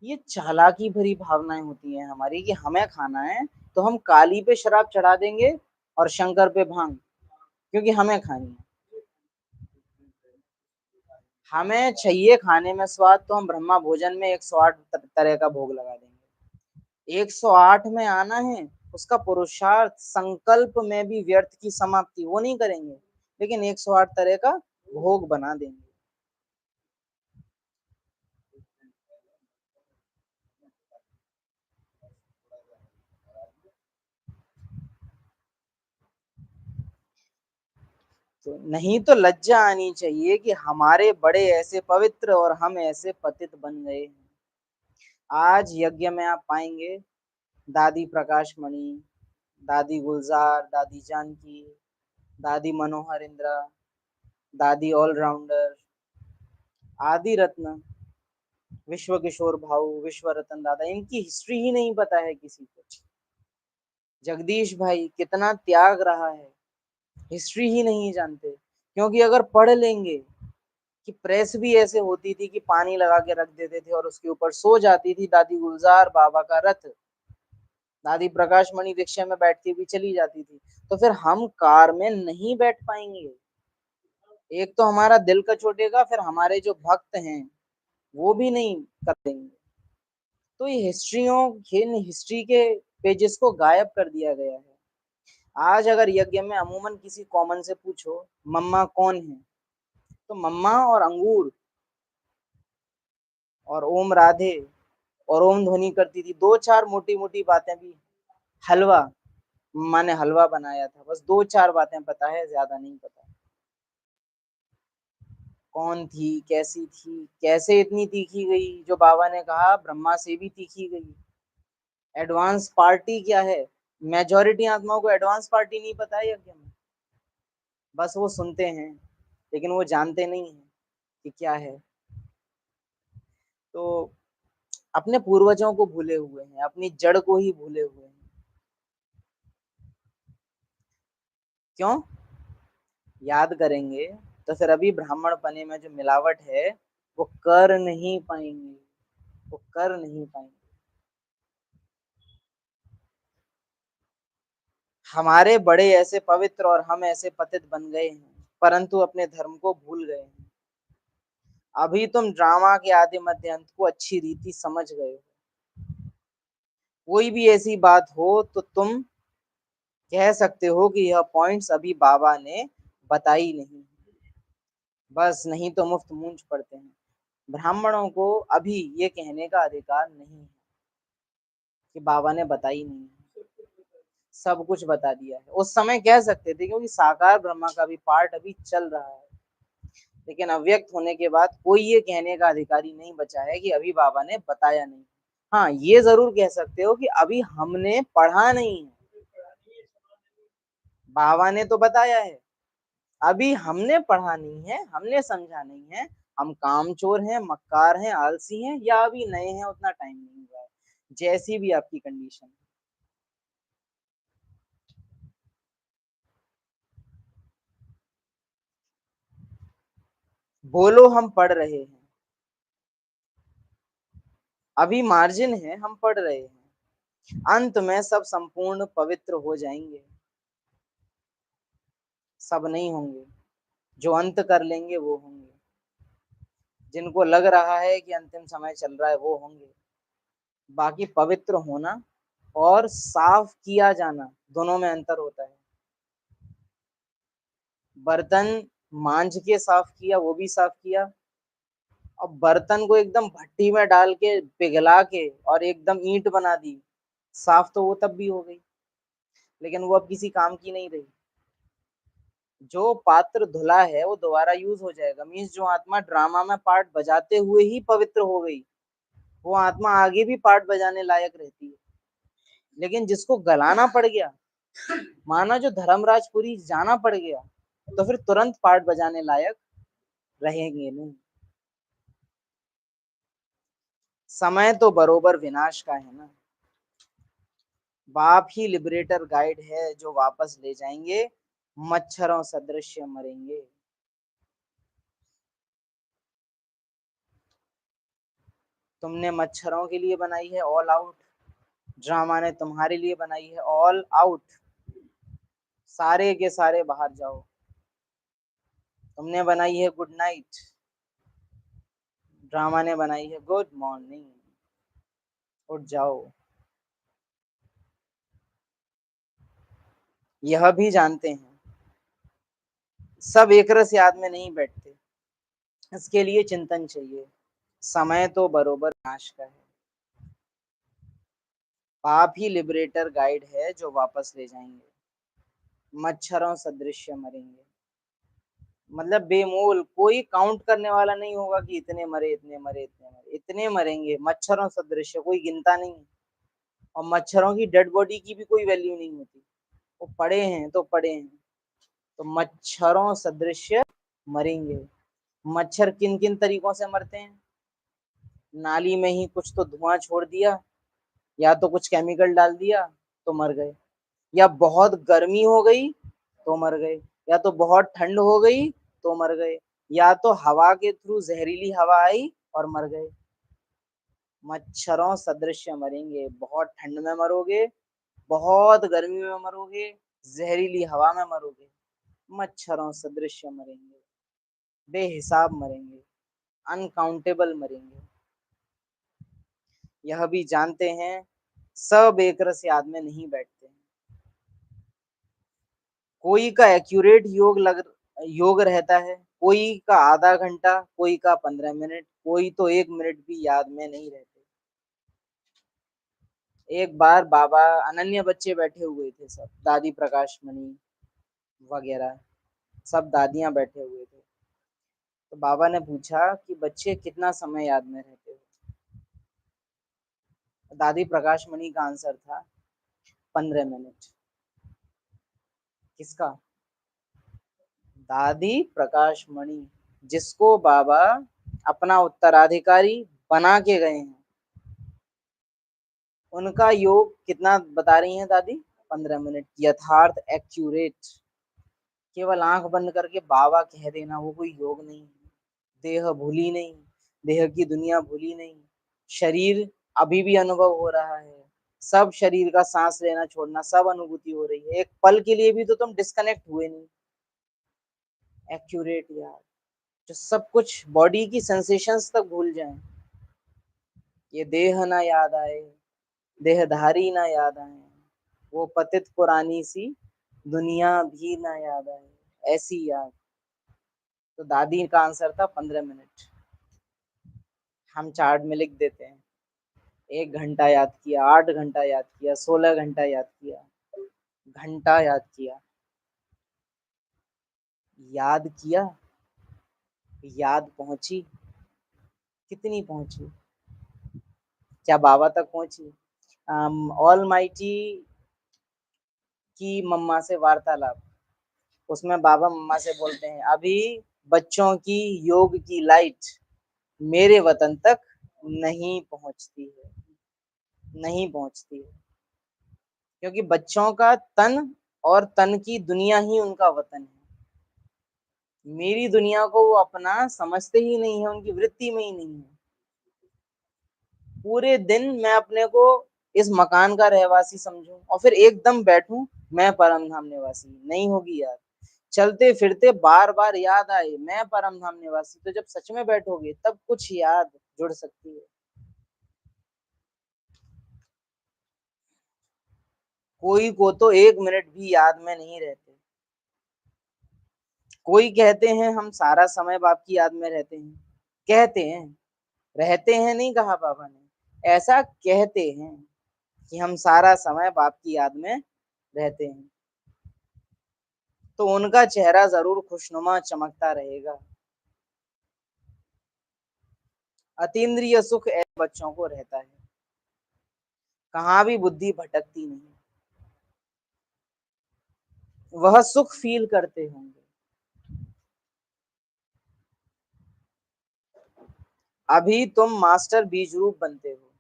ये चालाकी भरी भावनाएं होती हैं हमारी कि हमें खाना है तो हम काली पे शराब चढ़ा देंगे और शंकर पे भांग, क्योंकि हमें खानी है। हमें चाहिए खाने में स्वाद तो हम ब्रह्मा भोजन में 108 तरह का भोग लगा देंगे। 108 में आना है, उसका पुरुषार्थ संकल्प में भी व्यर्थ की समाप्ति वो नहीं करेंगे, लेकिन 108 तरह का भोग बना देंगे। तो नहीं तो लज्जा आनी चाहिए कि हमारे बड़े ऐसे पवित्र और हम ऐसे पतित बन गए हैं। आज यज्ञ में आप पाएंगे दादी प्रकाश मणि, दादी गुलजार, दादी जानकी, दादी मनोहर इंदिरा, दादी ऑलराउंडर, आदि रत्न, विश्व किशोर भाऊ, विश्व रतन दादा, इनकी हिस्ट्री ही नहीं पता है किसी को। जगदीश भाई कितना त्याग रहा है, हिस्ट्री ही नहीं जानते, क्योंकि अगर पढ़ लेंगे कि प्रेस भी ऐसे होती थी कि पानी लगा के रख देते थे और उसके ऊपर सो जाती थी दादी गुलजार बाबा का रथ, दादी प्रकाश मणि रिक्शे में बैठती हुई चली जाती थी, तो फिर हम कार में नहीं बैठ पाएंगे। एक तो हमारा दिल का छूटेगा, फिर हमारे जो भक्त हैं वो भी नहीं कर देंगे। तो ये हिस्ट्रियों, इन हिस्ट्री के पेजेस को गायब कर दिया गया है। आज अगर यज्ञ में अमूमन किसी कॉमन से पूछो मम्मा कौन है, तो मम्मा और अंगूर और ओम राधे और ओम ध्वनि करती थी, दो चार मोटी मोटी बातें भी, हलवा, मम्मा ने हलवा बनाया था, बस दो चार बातें पता है, ज्यादा नहीं पता। कौन थी, कैसी थी, कैसे इतनी तीखी गई, जो बाबा ने कहा ब्रह्मा से भी तीखी गई। एडवांस पार्टी क्या है, मेजोरिटी आत्माओं को एडवांस पार्टी नहीं पता है यज्ञ में, बस वो सुनते हैं लेकिन वो जानते नहीं है कि क्या है। तो अपने पूर्वजों को भूले हुए हैं, अपनी जड़ को ही भूले हुए हैं। क्यों? याद करेंगे तो फिर अभी ब्राह्मण पने में जो मिलावट है वो कर नहीं पाएंगे, वो कर नहीं पाएंगे। हमारे बड़े ऐसे पवित्र और हम ऐसे पतित बन गए हैं, परंतु अपने धर्म को भूल गए हैं। अभी तुम ड्रामा के आदि मध्य अंत को अच्छी रीति समझ गए हो। कोई भी ऐसी बात हो तो तुम कह सकते हो कि यह पॉइंट्स अभी बाबा ने बताई नहीं, बस नहीं तो मुफ्त मूंछ पड़ते हैं। ब्राह्मणों को अभी ये कहने का अधिकार नहीं है कि बाबा ने बताई नहीं है, सब कुछ बता दिया है। उस समय कह सकते थे क्योंकि साकार ब्रह्मा का भी पार्ट अभी चल रहा है, लेकिन अव्यक्त होने के बाद कोई ये कहने का अधिकारी नहीं बचा है कि अभी बाबा ने बताया नहीं। हाँ, ये जरूर कह सकते हो कि अभी हमने पढ़ा नहीं है, बाबा ने तो बताया है, अभी हमने पढ़ा नहीं है, हमने समझा नहीं है। हम कामचोर हैं, मक्कार हैं, आलसी हैं, या अभी नए हैं, उतना टाइम नहीं हुआ है, जैसी भी आपकी कंडीशन। बोलो हम पढ़ रहे हैं, अभी मार्जिन है, हम पढ़ रहे हैं, अंत में सब संपूर्ण पवित्र हो जाएंगे। सब नहीं होंगे, जो अंत कर लेंगे वो होंगे, जिनको लग रहा है कि अंतिम समय चल रहा है वो होंगे। बाकी पवित्र होना और साफ किया जाना, दोनों में अंतर होता है। बर्तन मांज के साफ किया वो भी साफ किया, अब बर्तन को एकदम भट्टी में डाल के पिघला के और एकदम ईंट बना दी, साफ तो वो तब भी हो गई, लेकिन वो अब किसी काम की नहीं रही। जो पात्र धुला है वो दोबारा यूज हो जाएगा, मीन्स जो आत्मा ड्रामा में पार्ट बजाते हुए ही पवित्र हो गई, वो आत्मा आगे भी पार्ट बजाने लायक रहती है। लेकिन जिसको गलाना पड़ गया, माना जो धर्मराजपुरी जाना पड़ गया, तो फिर तुरंत पार्ट बजाने लायक रहेंगे नहीं। समय तो बरोबर विनाश का है ना, बाप ही लिबरेटर गाइड है जो वापस ले जाएंगे, मच्छरों सदृश मरेंगे। तुमने मच्छरों के लिए बनाई है ऑल आउट, ड्रामा ने तुम्हारे लिए बनाई है ऑल आउट, सारे के सारे बाहर जाओ। तुमने बनाई है गुड नाइट, ड्रामा ने बनाई है गुड मॉर्निंग, उठ जाओ। यह भी जानते हैं सब एक रस याद में नहीं बैठते, इसके लिए चिंतन चाहिए। समय तो बरोबर नाश का है, पाप ही लिबरेटर गाइड है जो वापस ले जाएंगे, मच्छरों सदृश मरेंगे। मतलब बेमोल, कोई काउंट करने वाला नहीं होगा कि इतने मरे, इतने मरे, इतने मरे, इतने मरेंगे मच्छरों सदृश, कोई गिनता नहीं। और मच्छरों की डेड बॉडी की भी कोई वैल्यू नहीं होती, वो पड़े हैं तो पड़े हैं। तो मच्छरों सदृश मरेंगे। मच्छर किन किन तरीकों से मरते हैं? नाली में ही कुछ तो धुआं छोड़ दिया, या तो कुछ केमिकल डाल दिया तो मर गए, या बहुत गर्मी हो गई तो मर गए, या तो बहुत ठंड हो गई तो मर गए, या तो हवा के थ्रू जहरीली हवा आई और मर गए। मच्छरों सदृश मरेंगे, बहुत ठंड में मरोगे, बहुत गर्मी में मरोगे, जहरीली हवा में मरोगे, मच्छरों सदृश मरेंगे, बेहिसाब मरेंगे, अनकाउंटेबल मरेंगे। यह भी जानते हैं सब एक रस याद में नहीं बैठते हैं। कोई का एक्यूरेट योग रहता है, कोई का आधा घंटा, कोई का 15 मिनट, कोई तो 1 मिनट भी याद में नहीं रहते। एक बार बाबा अनन्य बच्चे बैठे हुए थे, सब दादी प्रकाश मणि वगैरह सब दादियां बैठे हुए थे। तो बाबा ने पूछा कि बच्चे कितना समय याद में रहते हो? दादी प्रकाश मणि का आंसर था 15 मिनट। किसका? दादी प्रकाश मणि, जिसको बाबा अपना उत्तराधिकारी बना के गए हैं। उनका योग कितना बता रही हैं दादी? 15 मिनट, यथार्थ, एक्यूरेट। केवल आंख बंद करके बाबा कह देना वो कोई योग नहीं है। देह भूली नहीं, देह की दुनिया भूली नहीं, शरीर अभी भी अनुभव हो रहा है, सब शरीर का सांस लेना छोड़ना सब अनुभूति हो रही है, एक पल के लिए भी तो तुम डिस्कनेक्ट हुए नहीं। एक्यूरेट यार, जो सब कुछ बॉडी की सेंसेशंस तक भूल जाएं, ये देह ना याद आए, देहधारी ना याद आए, वो पतित पुरानी सी दुनिया भी ना याद आए, ऐसी याद। तो दादी का आंसर था 15 मिनट। हम चार्ट में लिख देते हैं, 1 घंटा याद किया, 8 घंटा याद किया, 16 घंटा याद किया, घंटा याद किया। याद किया, याद पहुंची, कितनी पहुंची? क्या बाबा तक पहुंची? ऑल माइटी की मम्मा से वार्तालाप, उसमें बाबा मम्मा से बोलते हैं, अभी बच्चों की योग की लाइट मेरे वतन तक नहीं पहुंचती है, नहीं पहुंचती है, क्योंकि बच्चों का तन और तन की दुनिया ही उनका वतन है। मेरी दुनिया को वो अपना समझते ही नहीं है, उनकी वृत्ति में ही नहीं है। पूरे दिन मैं अपने को इस मकान का रहवासी समझूं और फिर एकदम बैठूं मैं परम धाम निवासी, नहीं होगी यार। चलते फिरते बार बार याद आए मैं परम धाम निवासी, तो जब सच में बैठोगे तब कुछ याद जुड़ सकती है। कोई को तो 1 मिनट भी याद में नहीं रहते। कोई कहते हैं हम सारा समय बाप की याद में रहते हैं, कहते हैं, रहते हैं नहीं कहा बाबा ने, ऐसा कहते हैं कि हम सारा समय बाप की याद में रहते हैं, तो उनका चेहरा जरूर खुशनुमा चमकता रहेगा। अतीन्द्रिय सुख ऐसे बच्चों को रहता है, कहाँ भी बुद्धि भटकती नहीं, वह सुख फील करते होंगे। अभी तुम मास्टर बीज रूप बनते हो,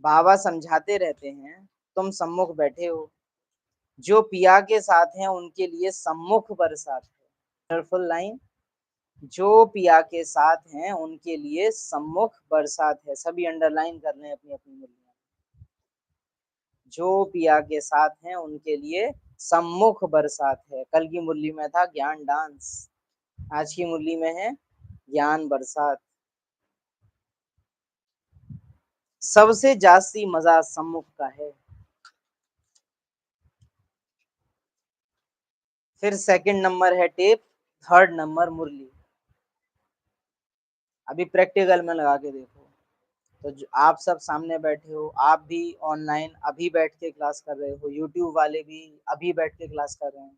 बाबा समझाते रहते हैं, तुम सम्मुख बैठे हो, जो पिया के साथ हैं उनके लिए सम्मुख बरसात है। वंडरफुल लाइन, जो पिया के साथ हैं उनके लिए सम्मुख बरसात है। सभी अंडरलाइन कर रहे हैं अपनी अपनी मुर्लियां। जो पिया के साथ हैं उनके लिए सम्मुख बरसात है। कल की मुरली में था ज्ञान डांस, आज की मुरली में है ज्ञान बरसात। सबसे जास्ती मजा सम्मुख का है। फिर सेकंड नंबर है टेप, थर्ड नंबर मुरली। अभी प्रैक्टिकल में लगा के देखो, तो जो आप सब सामने बैठे हो, आप भी ऑनलाइन अभी बैठ के क्लास कर रहे हो, यूट्यूब वाले भी अभी बैठ के क्लास कर रहे हैं,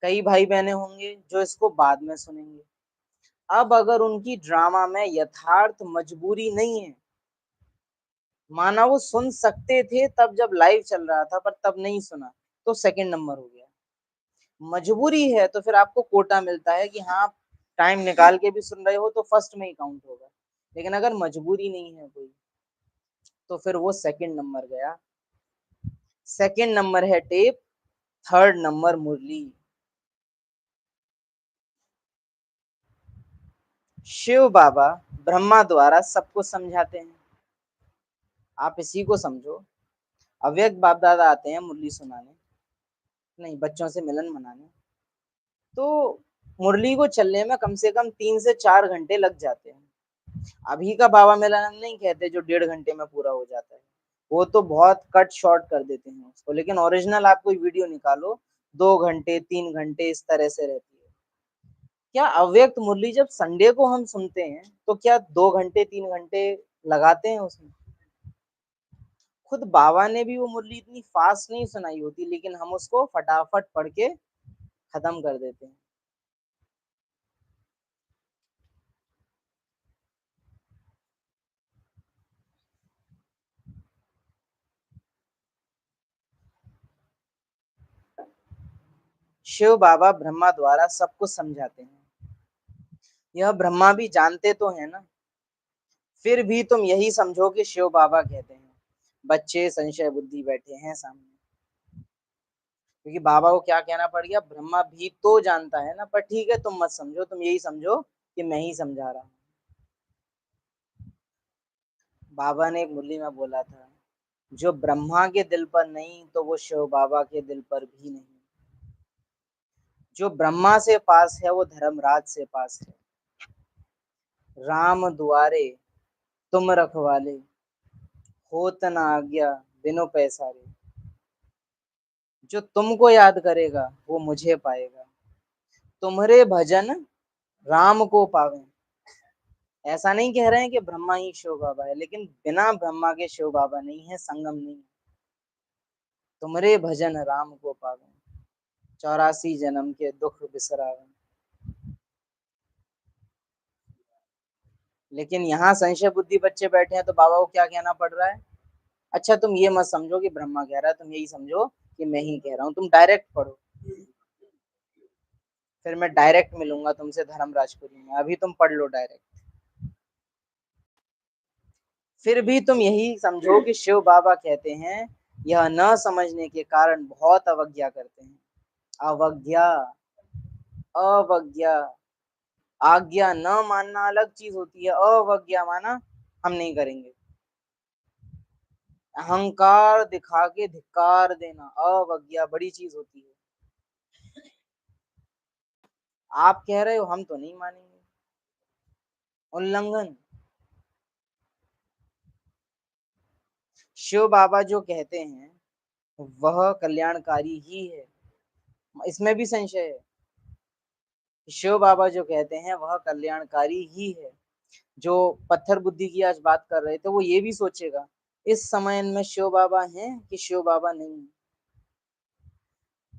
कई भाई बहने होंगे जो इसको बाद में सुनेंगे। अब अगर उनकी ड्रामा में यथार्थ मजबूरी नहीं है, माना वो सुन सकते थे तब जब लाइव चल रहा था पर तब नहीं सुना, तो सेकंड नंबर हो गया। मजबूरी है तो फिर आपको कोटा मिलता है कि हाँ टाइम निकाल के भी सुन रहे हो तो फर्स्ट में ही काउंट होगा। लेकिन अगर मजबूरी नहीं है कोई, तो फिर वो सेकंड नंबर गया। सेकंड नंबर है टेप, थर्ड नंबर मुरली। शिव बाबा ब्रह्मा द्वारा सबको समझाते हैं, आप इसी को समझो। अव्यक्त बाप दादा आते हैं मुरली सुनाने, नहीं बच्चों से मिलन मनाने, तो मुरली को चलने में कम से कम 3 से 4 घंटे लग जाते हैं। अभी का बाबा मिलन नहीं कहते जो 1.5 घंटे में पूरा हो जाता है, वो तो बहुत कट शॉर्ट कर देते हैं उसको। लेकिन ओरिजिनल आप कोई वीडियो निकालो 2 घंटे 3 घंटे इस तरह से रहती है। क्या अव्यक्त मुरली जब संडे को हम सुनते हैं तो क्या 2 घंटे 3 घंटे लगाते हैं उसमें? खुद बाबा ने भी वो मुरली इतनी फास्ट नहीं सुनाई होती, लेकिन हम उसको फटाफट पढ़ के खत्म कर देते हैं। शिव बाबा ब्रह्मा द्वारा सब कुछ समझाते हैं। यह ब्रह्मा भी जानते तो है ना, फिर भी तुम यही समझो कि शिव बाबा कहते हैं। बच्चे संशय बुद्धि बैठे हैं सामने, क्योंकि बाबा को क्या कहना पड़ गया, ब्रह्मा भी तो जानता है ना, पर ठीक है तुम मत समझो, तुम यही समझो कि मैं ही समझा रहा हूँ। बाबा ने एक मुरली में बोला था, जो ब्रह्मा के दिल पर नहीं तो वो शिव बाबा के दिल पर भी नहीं। जो ब्रह्मा से पास है वो धर्मराज से पास है। राम दुआरे तुम रखवाले, होत न आज्ञा बिनु पैसारे। जो तुमको याद करेगा वो मुझे पाएगा, तुम्हारे भजन राम को पावे। ऐसा नहीं कह रहे हैं कि ब्रह्मा ही शिव बाबा है, लेकिन बिना ब्रह्मा के शिव बाबा नहीं है, संगम नहीं है। तुम्हारे भजन राम को पावे, 84 जन्म के दुख बिसरावे। लेकिन यहाँ संशय बुद्धि बच्चे बैठे हैं तो बाबा को क्या कहना पड़ रहा है, अच्छा तुम ये मत समझो कि ब्रह्मा कह रहा है, तुम यही समझो कि मैं ही कह रहा हूँ, तुम डायरेक्ट पढ़ो। फिर मैं डायरेक्ट मिलूंगा तुमसे धर्मराजपुरी में, अभी तुम पढ़ लो डायरेक्ट। फिर भी तुम यही समझो कि शिव बाबा कहते हैं, यह न समझने के कारण बहुत अवज्ञा करते हैं। अवज्ञा, अवज्ञा। आज्ञा न मानना अलग चीज होती है, अवज्ञा माना हम नहीं करेंगे। अहंकार दिखा के धिक्कार देना, अवज्ञा बड़ी चीज होती है। आप कह रहे हो हम तो नहीं मानेंगे, उल्लंघन। शिव बाबा जो कहते हैं वह कल्याणकारी ही है, इसमें भी संशय है। शिव बाबा जो कहते हैं वह कल्याणकारी ही है। जो पत्थर बुद्धि की आज बात कर रहे थे वो ये भी सोचेगा, इस समय में शिव बाबा हैं कि शिव बाबा नहीं है।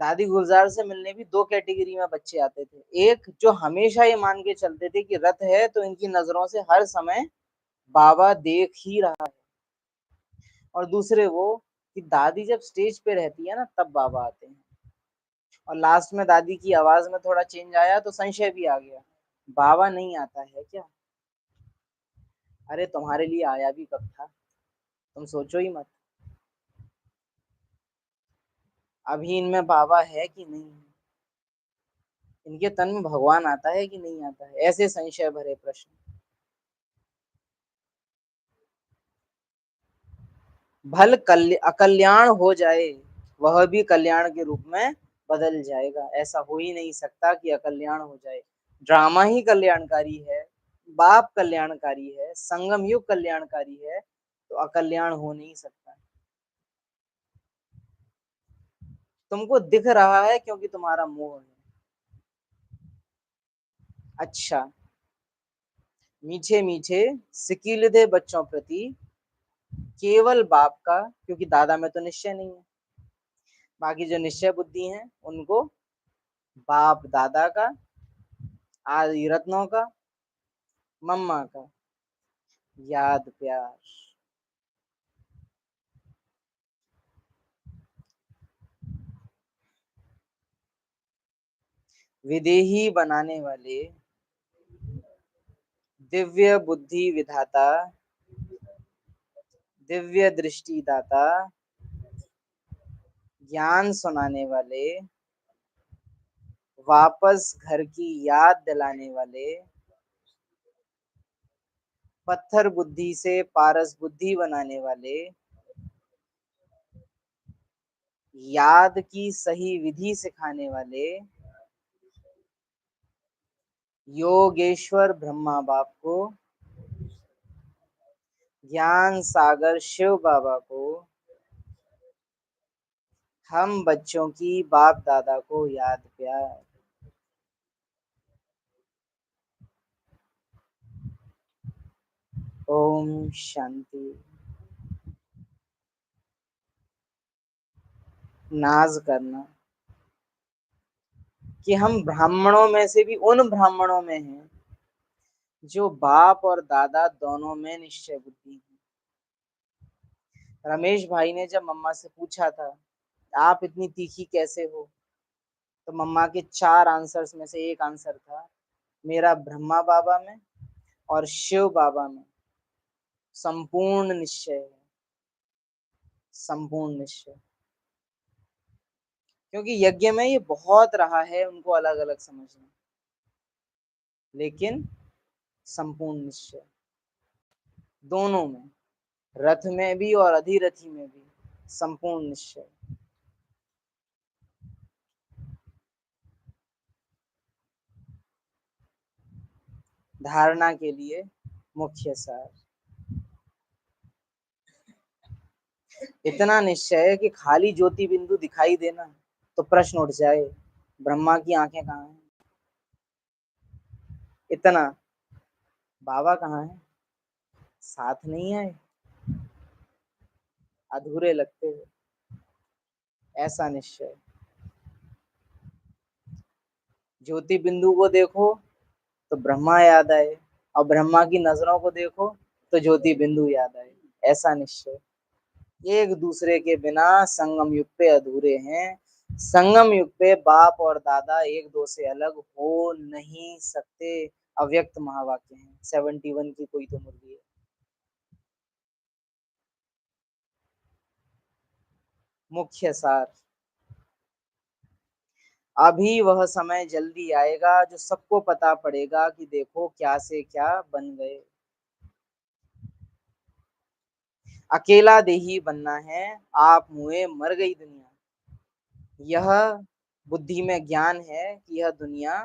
दादी गुलजार से मिलने भी 2 कैटेगरी में बच्चे आते थे, एक जो हमेशा ये मान के चलते थे कि रथ है तो इनकी नजरों से हर समय बाबा देख ही रहा है, और दूसरे वो कि दादी जब स्टेज पे रहती है ना तब बाबा आते हैं। और लास्ट में दादी की आवाज में थोड़ा चेंज आया तो संशय भी आ गया, बाबा नहीं आता है क्या? अरे तुम्हारे लिए आया भी कब था, तुम सोचो ही मत। अभी इनमें बाबा है कि नहीं, इनके तन में भगवान आता है कि नहीं आता है, ऐसे संशय भरे प्रश्न। भल अकल्याण हो जाए वह भी कल्याण के रूप में बदल जाएगा, ऐसा हो ही नहीं सकता कि अकल्याण हो जाए। ड्रामा ही कल्याणकारी है, बाप कल्याणकारी है, संगम युग कल्याणकारी है, तो अकल्याण हो नहीं सकता। तुमको दिख रहा है क्योंकि तुम्हारा मोह है। अच्छा, मीठे मीठे सिकील दे बच्चों प्रति, केवल बाप का, क्योंकि दादा में तो निश्चय नहीं है। बाकी जो निश्चय बुद्धि है उनको बाप दादा का, आदि रत्नों का, मम्मा का याद प्यार। विदेही बनाने वाले दिव्य बुद्धि विधाता, दिव्य दृष्टि दाता, ज्ञान सुनाने वाले, वापस घर की याद दिलाने वाले, पत्थर बुद्धि से पारस बुद्धि बनाने वाले, याद की सही विधि सिखाने वाले, योगेश्वर ब्रह्मा बाप को, ज्ञान सागर शिव बाबा को, हम बच्चों की बाप दादा को याद प्यार। ओम शांति। नाज करना कि हम ब्राह्मणों में से भी उन ब्राह्मणों में हैं जो बाप और दादा दोनों में निश्चय बुद्धि है। रमेश भाई ने जब मम्मा से पूछा था आप इतनी तीखी कैसे हो, तो मम्मा के 4 आंसर्स में से एक आंसर था मेरा ब्रह्मा बाबा में और शिव बाबा में संपूर्ण निश्चय है। संपूर्ण निश्चय, क्योंकि यज्ञ में ये बहुत रहा है उनको अलग अलग समझना, लेकिन संपूर्ण निश्चय दोनों में, रथ में भी और अधिरथी में भी संपूर्ण निश्चय। धारणा के लिए मुख्य सार इतना निश्चय है कि खाली ज्योति बिंदु दिखाई देना तो प्रश्न उठ जाए ब्रह्मा की आंखें कहाँ हैं। इतना, बाबा कहाँ है, साथ नहीं आए, अधूरे लगते हैं, ऐसा निश्चय। ज्योति बिंदु को देखो तो ब्रह्मा याद आए, और ब्रह्मा की नजरों को देखो तो ज्योति बिंदु याद आए, ऐसा निश्चय। एक दूसरे के बिना संगम युग पे अधूरे हैं। संगम युग पे बाप और दादा एक दो से अलग हो नहीं सकते। अव्यक्त महावाक्य है, 71 की कोई तो मुर्गी है। मुख्य सार, अभी वह समय जल्दी आएगा जो सबको पता पड़ेगा कि देखो क्या से क्या बन गए। अकेला देही बनना है, आप मुए मर गई दुनिया। यह बुद्धि में ज्ञान है कि यह दुनिया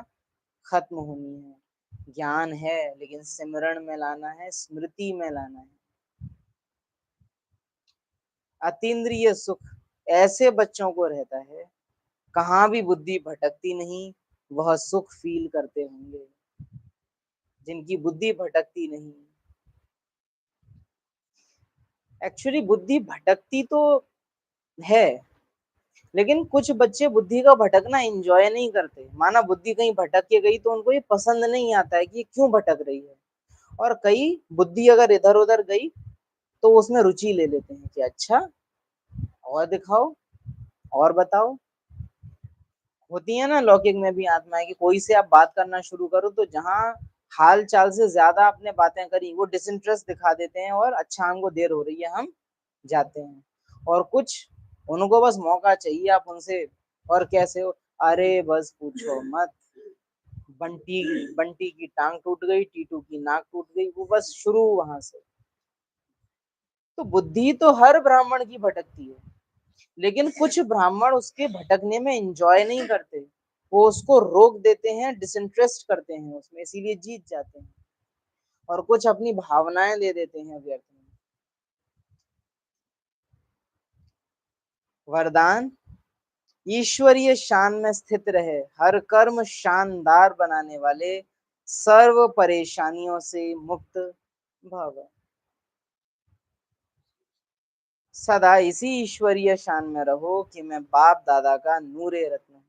खत्म होनी है। ज्ञान है लेकिन सिमरण में लाना है, स्मृति में लाना है। अतीन्द्रिय सुख ऐसे बच्चों को रहता है, कहाँ भी बुद्धि भटकती नहीं, वह सुख फील करते होंगे। जिनकी बुद्धि भटकती नहीं, एक्चुअली बुद्धि भटकती तो है, लेकिन कुछ बच्चे बुद्धि का भटकना एंजॉय नहीं करते। माना बुद्धि कहीं भटक के गई तो उनको ये पसंद नहीं आता है कि ये क्यों भटक रही है, और कई बुद्धि अगर इधर उधर गई तो उसमें रुचि ले लेते हैं कि अच्छा और दिखाओ और बताओ। होती है ना लौकिक में भी आत्माएं कि कोई से आप बात करना शुरू करो तो जहां हाल चाल से ज्यादा आपने बातें करी वो डिसइंटरेस्ट दिखा देते हैं और अच्छा हमको देर हो रही है हम जाते हैं। और कुछ उनको बस मौका चाहिए आप उनसे और कैसे हो, अरे बस पूछो मत, बंटी बंटी की टांग टूट गई, टीटू की नाक टूट गई, वो बस शुरू वहां से। तो बुद्धि तो हर ब्राह्मण की भटकती है, लेकिन कुछ ब्राह्मण उसके भटकने में एंजॉय नहीं करते, वो उसको रोक देते हैं, डिसइंटरेस्ट करते हैं उसमें, इसीलिए जीत जाते हैं। और कुछ अपनी भावनाएं दे देते हैं व्यर्थ में। वरदान, ईश्वरीय शान में स्थित रहे, हर कर्म शानदार बनाने वाले, सर्व परेशानियों से मुक्त भव। सदा इसी ईश्वरीय शान में रहो कि मैं बाप दादा का नूरे रत्न हूँ।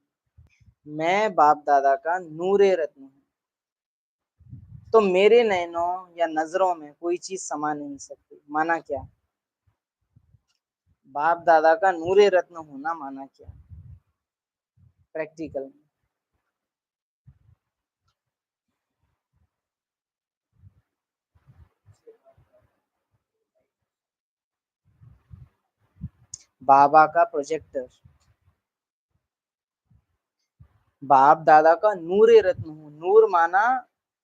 मैं बाप दादा का नूरे रत्न हूँ, तो मेरे नैनों या नजरों में कोई चीज समा नहीं सकती। माना क्या, बाप दादा का नूरे रत्न होना माना क्या प्रैक्टिकल में। बाबा का प्रोजेक्टर, बाप दादा का नूरे रत्न हूँ। नूर माना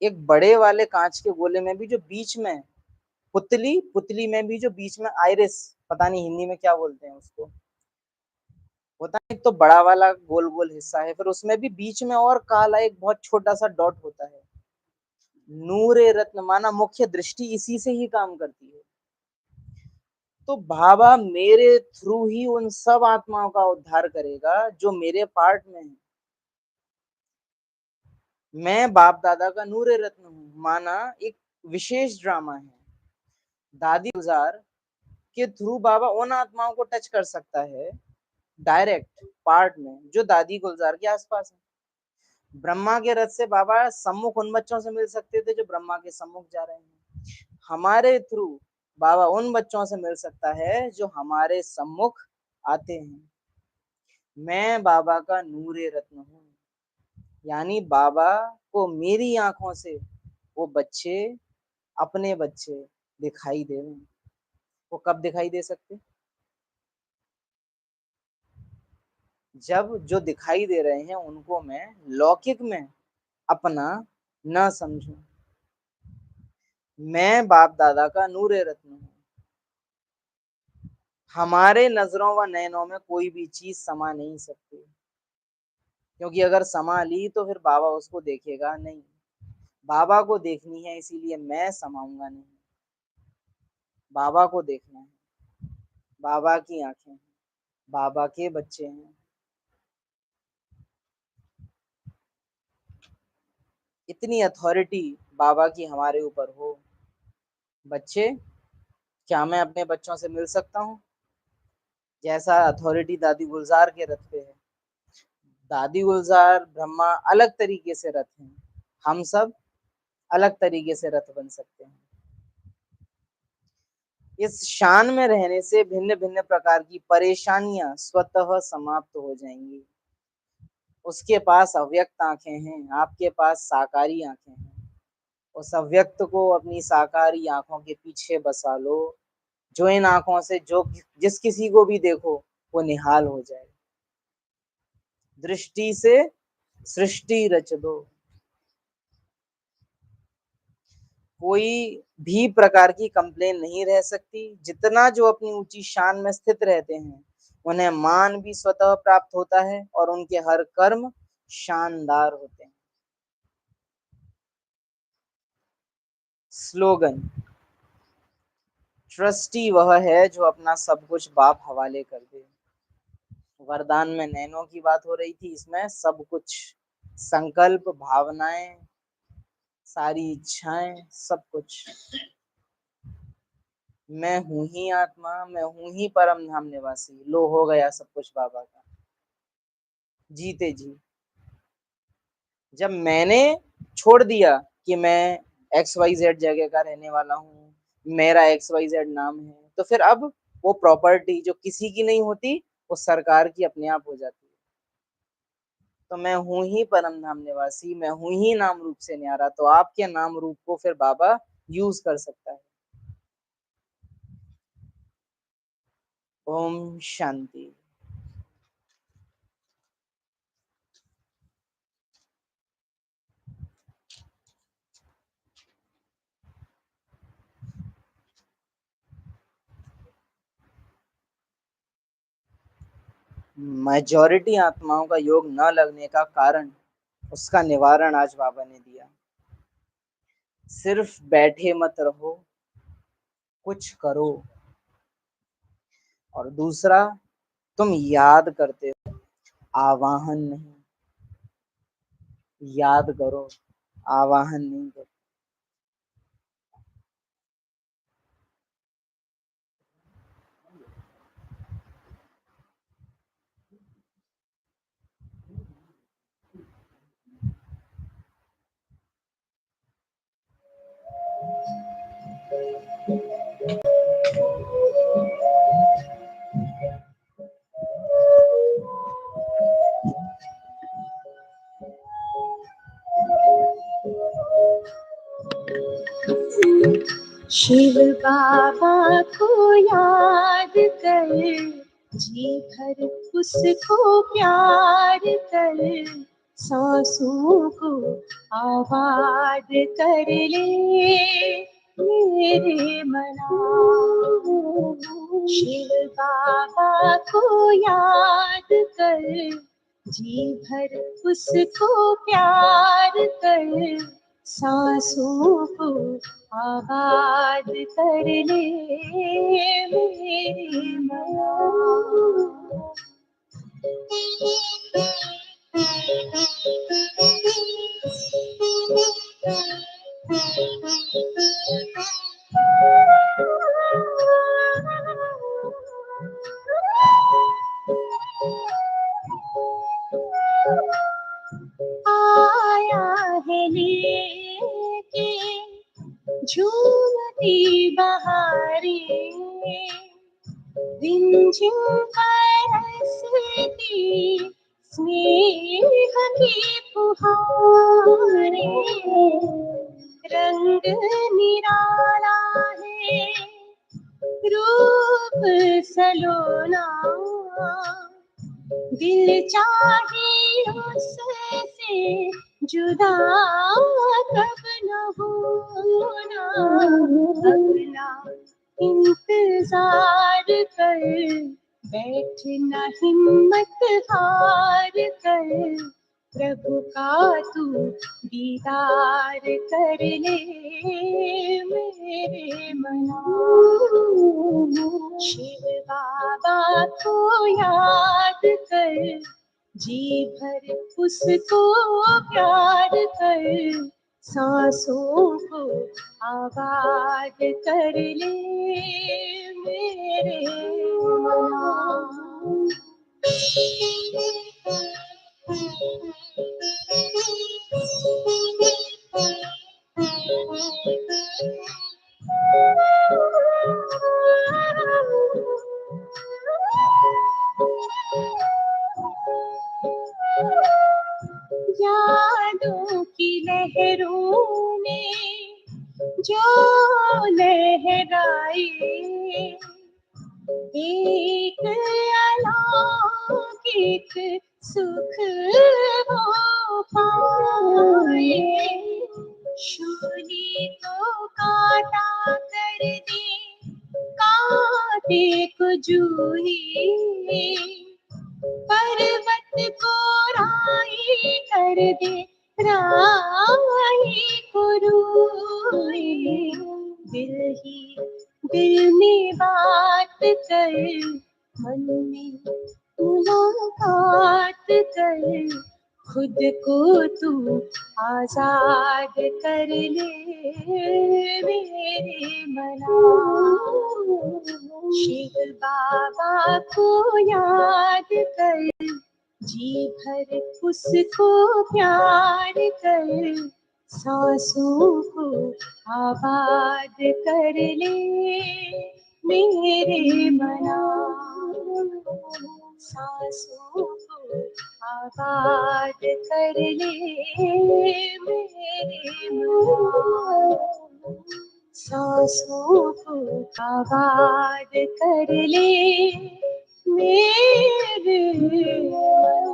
एक बड़े वाले कांच के गोले में भी जो बीच में पुतली, पुतली में भी जो बीच में आइरिस, पता नहीं हिंदी में क्या बोलते हैं उसको, होता है एक तो बड़ा वाला गोल गोल हिस्सा है, फिर उसमें भी बीच में और काला एक बहुत छोटा सा डॉट होता है। नूरे रत्न माना मुख्य दृष्टि इसी से ही काम करती है। तो बाबा मेरे थ्रू ही उन सब आत्माओं का उद्धार करेगा जो मेरे पार्ट में है। मैं बाप दादा का नूरे रत्न हूँ। माना एक विशेष ड्रामा है, दादी गुलजार के थ्रू बाबा उन आत्माओं को टच कर सकता है डायरेक्ट पार्ट में जो दादी गुलजार के आसपास है। ब्रह्मा के रथ से बाबा सम्मुख उन बच्चों से मिल सकते थे जो ब्रह्मा के सम्मुख जा रहे हैं। हमारे थ्रू बाबा उन बच्चों से मिल सकता है जो हमारे सम्मुख आते हैं। मैं बाबा का नूरे रत्न हूँ, यानी बाबा को मेरी आंखों से वो बच्चे अपने बच्चे दिखाई दे रहे हैं। वो कब दिखाई दे सकते? जब जो दिखाई दे रहे हैं उनको मैं लौकिक में अपना न समझूं। मैं बाप दादा का नूरे रत्न हूँ। हमारे नजरों व नयनों में कोई भी चीज समा नहीं सकती, क्योंकि अगर समा ली तो फिर बाबा उसको देखेगा नहीं। बाबा को देखनी है, इसीलिए मैं समाऊंगा नहीं। बाबा को देखना है, बाबा की आंखें हैं, बाबा के बच्चे हैं। इतनी अथॉरिटी बाबा की हमारे ऊपर हो। बच्चे, क्या मैं अपने बच्चों से मिल सकता हूँ जैसा अथॉरिटी दादी गुलजार के रथ पे है? दादी गुलजार ब्रह्मा अलग तरीके से रथ हैं, हम सब अलग तरीके से रथ बन सकते हैं। इस शान में रहने से भिन्न भिन्न प्रकार की परेशानियां स्वतः समाप्त हो जाएंगी। उसके पास अव्यक्त आंखें हैं, आपके पास साकारी आंखें हैं। उस अव्यक्त को अपनी साकारी आंखों के पीछे बसा लो, जो इन आंखों से जो जिस किसी को भी देखो वो निहाल हो जाए। दृष्टि से सृष्टि रच दो। कोई भी प्रकार की कंप्लेन नहीं रह सकती। जितना जो अपनी ऊंची शान में स्थित रहते हैं उन्हें मान भी स्वतः प्राप्त होता है और उनके हर कर्म शानदार होते हैं। स्लोगन: ट्रस्टी वह है जो अपना सब कुछ बाप हवाले कर दे। वरदान में नैनों की बात हो रही थी, इसमें सब कुछ, संकल्प, भावनाएं, सारी इच्छाएं, सब कुछ। मैं हूं ही आत्मा, मैं हूं ही परम धाम निवासी। लो हो गया सब कुछ बाबा का, जीते जी। जब मैंने छोड़ दिया कि मैं XYZ जगह का रहने वाला हूँ, मेरा XYZ नाम है, तो फिर अब वो प्रॉपर्टी जो किसी की नहीं होती वो सरकार की अपने आप हो जाती है। तो मैं हूं ही परम धाम निवासी, मैं हूं ही नाम रूप से न्यारा, तो आपके नाम रूप को फिर बाबा यूज कर सकता है। ओम शांति। मेजॉरिटी आत्माओं का योग न लगने का कारण, उसका निवारण आज बाबा ने दिया। सिर्फ बैठे मत रहो, कुछ करो। और दूसरा, तुम याद करते हो, आवाहन नहीं। याद करो, आवाहन नहीं करो। शिव बाबा को याद कर, जी भर उसको प्यार कर, सांसों को आबाद कर ले मेरे मना। शिव बाबा को याद कर, जी भर उसको प्यार कर, सांसों को आबाद कर ले मेरे मना। आया है लेके झूमती बहारें, रिमझिम बरसती स्नेह की फुहारें, रंग निराला है रूप सलोना, दिल चाहे उससे जुदा कब न होना, अपना इंतजार कर बैठना हिम्मत हार कर, प्रभु का तू दीदार कर ले मेरे मना। शिव बाबा को याद कर, जी भर उसको प्यार कर, सांसों को आबाद कर ले मेरे मना। यादों की लहरों ने जो लहराई, एक अलौकिक सुख वो पाए, शूली को काटा कर दे कांटे को जूही, पर्वत को राही कर दे राही को रूही, दिल ही दिल में बात कर, मन में मुलाकात कर, खुद को तू आजाद कर ले मेरे मना। शिव बाबा को याद कर, जी भर उसको प्यार कर, सांसों को आबाद कर ले मेरे मना। सांसों को आबाद कर ले मेरे मना, सांसों को आबाद कर ले मेरे मना।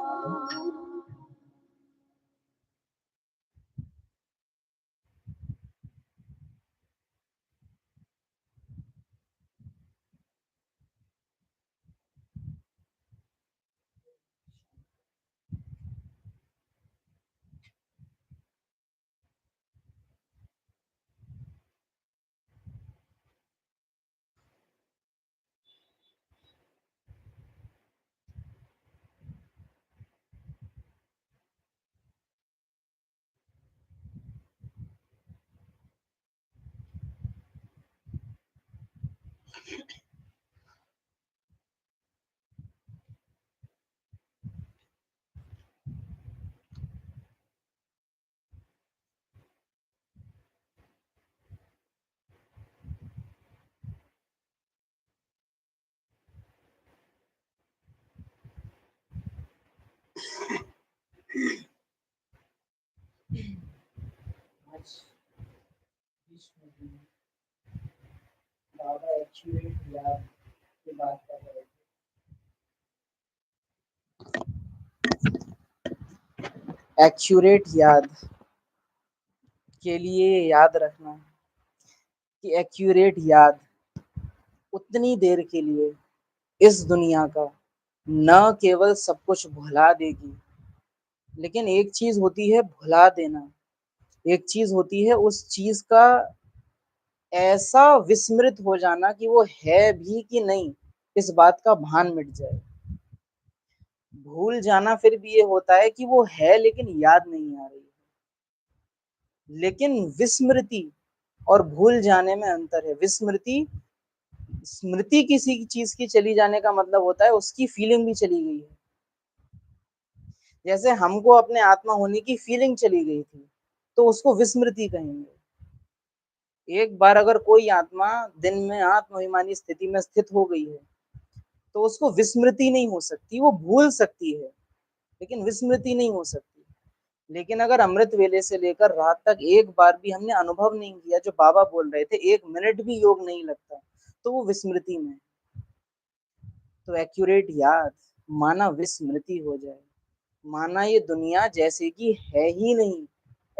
बाबा एक्यूरेट याद की बात कर रहे थे। एक्यूरेट याद के लिए याद रखना कि एक्यूरेट याद उतनी देर के लिए इस दुनिया का न केवल सब कुछ भुला देगी, लेकिन एक चीज होती है भुला देना, एक चीज होती है उस चीज का ऐसा विस्मृत हो जाना कि वो है भी कि नहीं, इस बात का भान मिट जाए। भूल जाना फिर भी ये होता है कि वो है लेकिन याद नहीं आ रही। लेकिन विस्मृति और भूल जाने में अंतर है। विस्मृति, स्मृति किसी चीज की चली जाने का मतलब होता है उसकी फीलिंग भी चली गई है। जैसे हमको अपने आत्मा होने की फीलिंग चली गई थी, तो उसको विस्मृति कहेंगे। एक बार अगर कोई आत्मा दिन में आत्माभिमानी स्थिति में स्थित हो गई है, तो उसको विस्मृति नहीं हो सकती, वो भूल सकती है लेकिन विस्मृति नहीं हो सकती। लेकिन अगर अमृत वेले से लेकर रात तक एक बार भी हमने अनुभव नहीं किया, जो बाबा बोल रहे थे, एक मिनट भी योग नहीं लगता, तो वो विस्मृति में। तो एक्यूरेट याद, माना विस्मृति हो जाए, माना ये दुनिया जैसे कि है ही नहीं,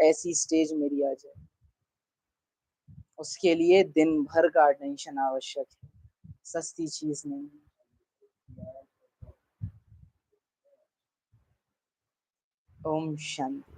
ऐसी स्टेज मेरी आ जाए। उसके लिए दिन भर का अटेंशन आवश्यक है, सस्ती चीज नहीं है। ओम शांति।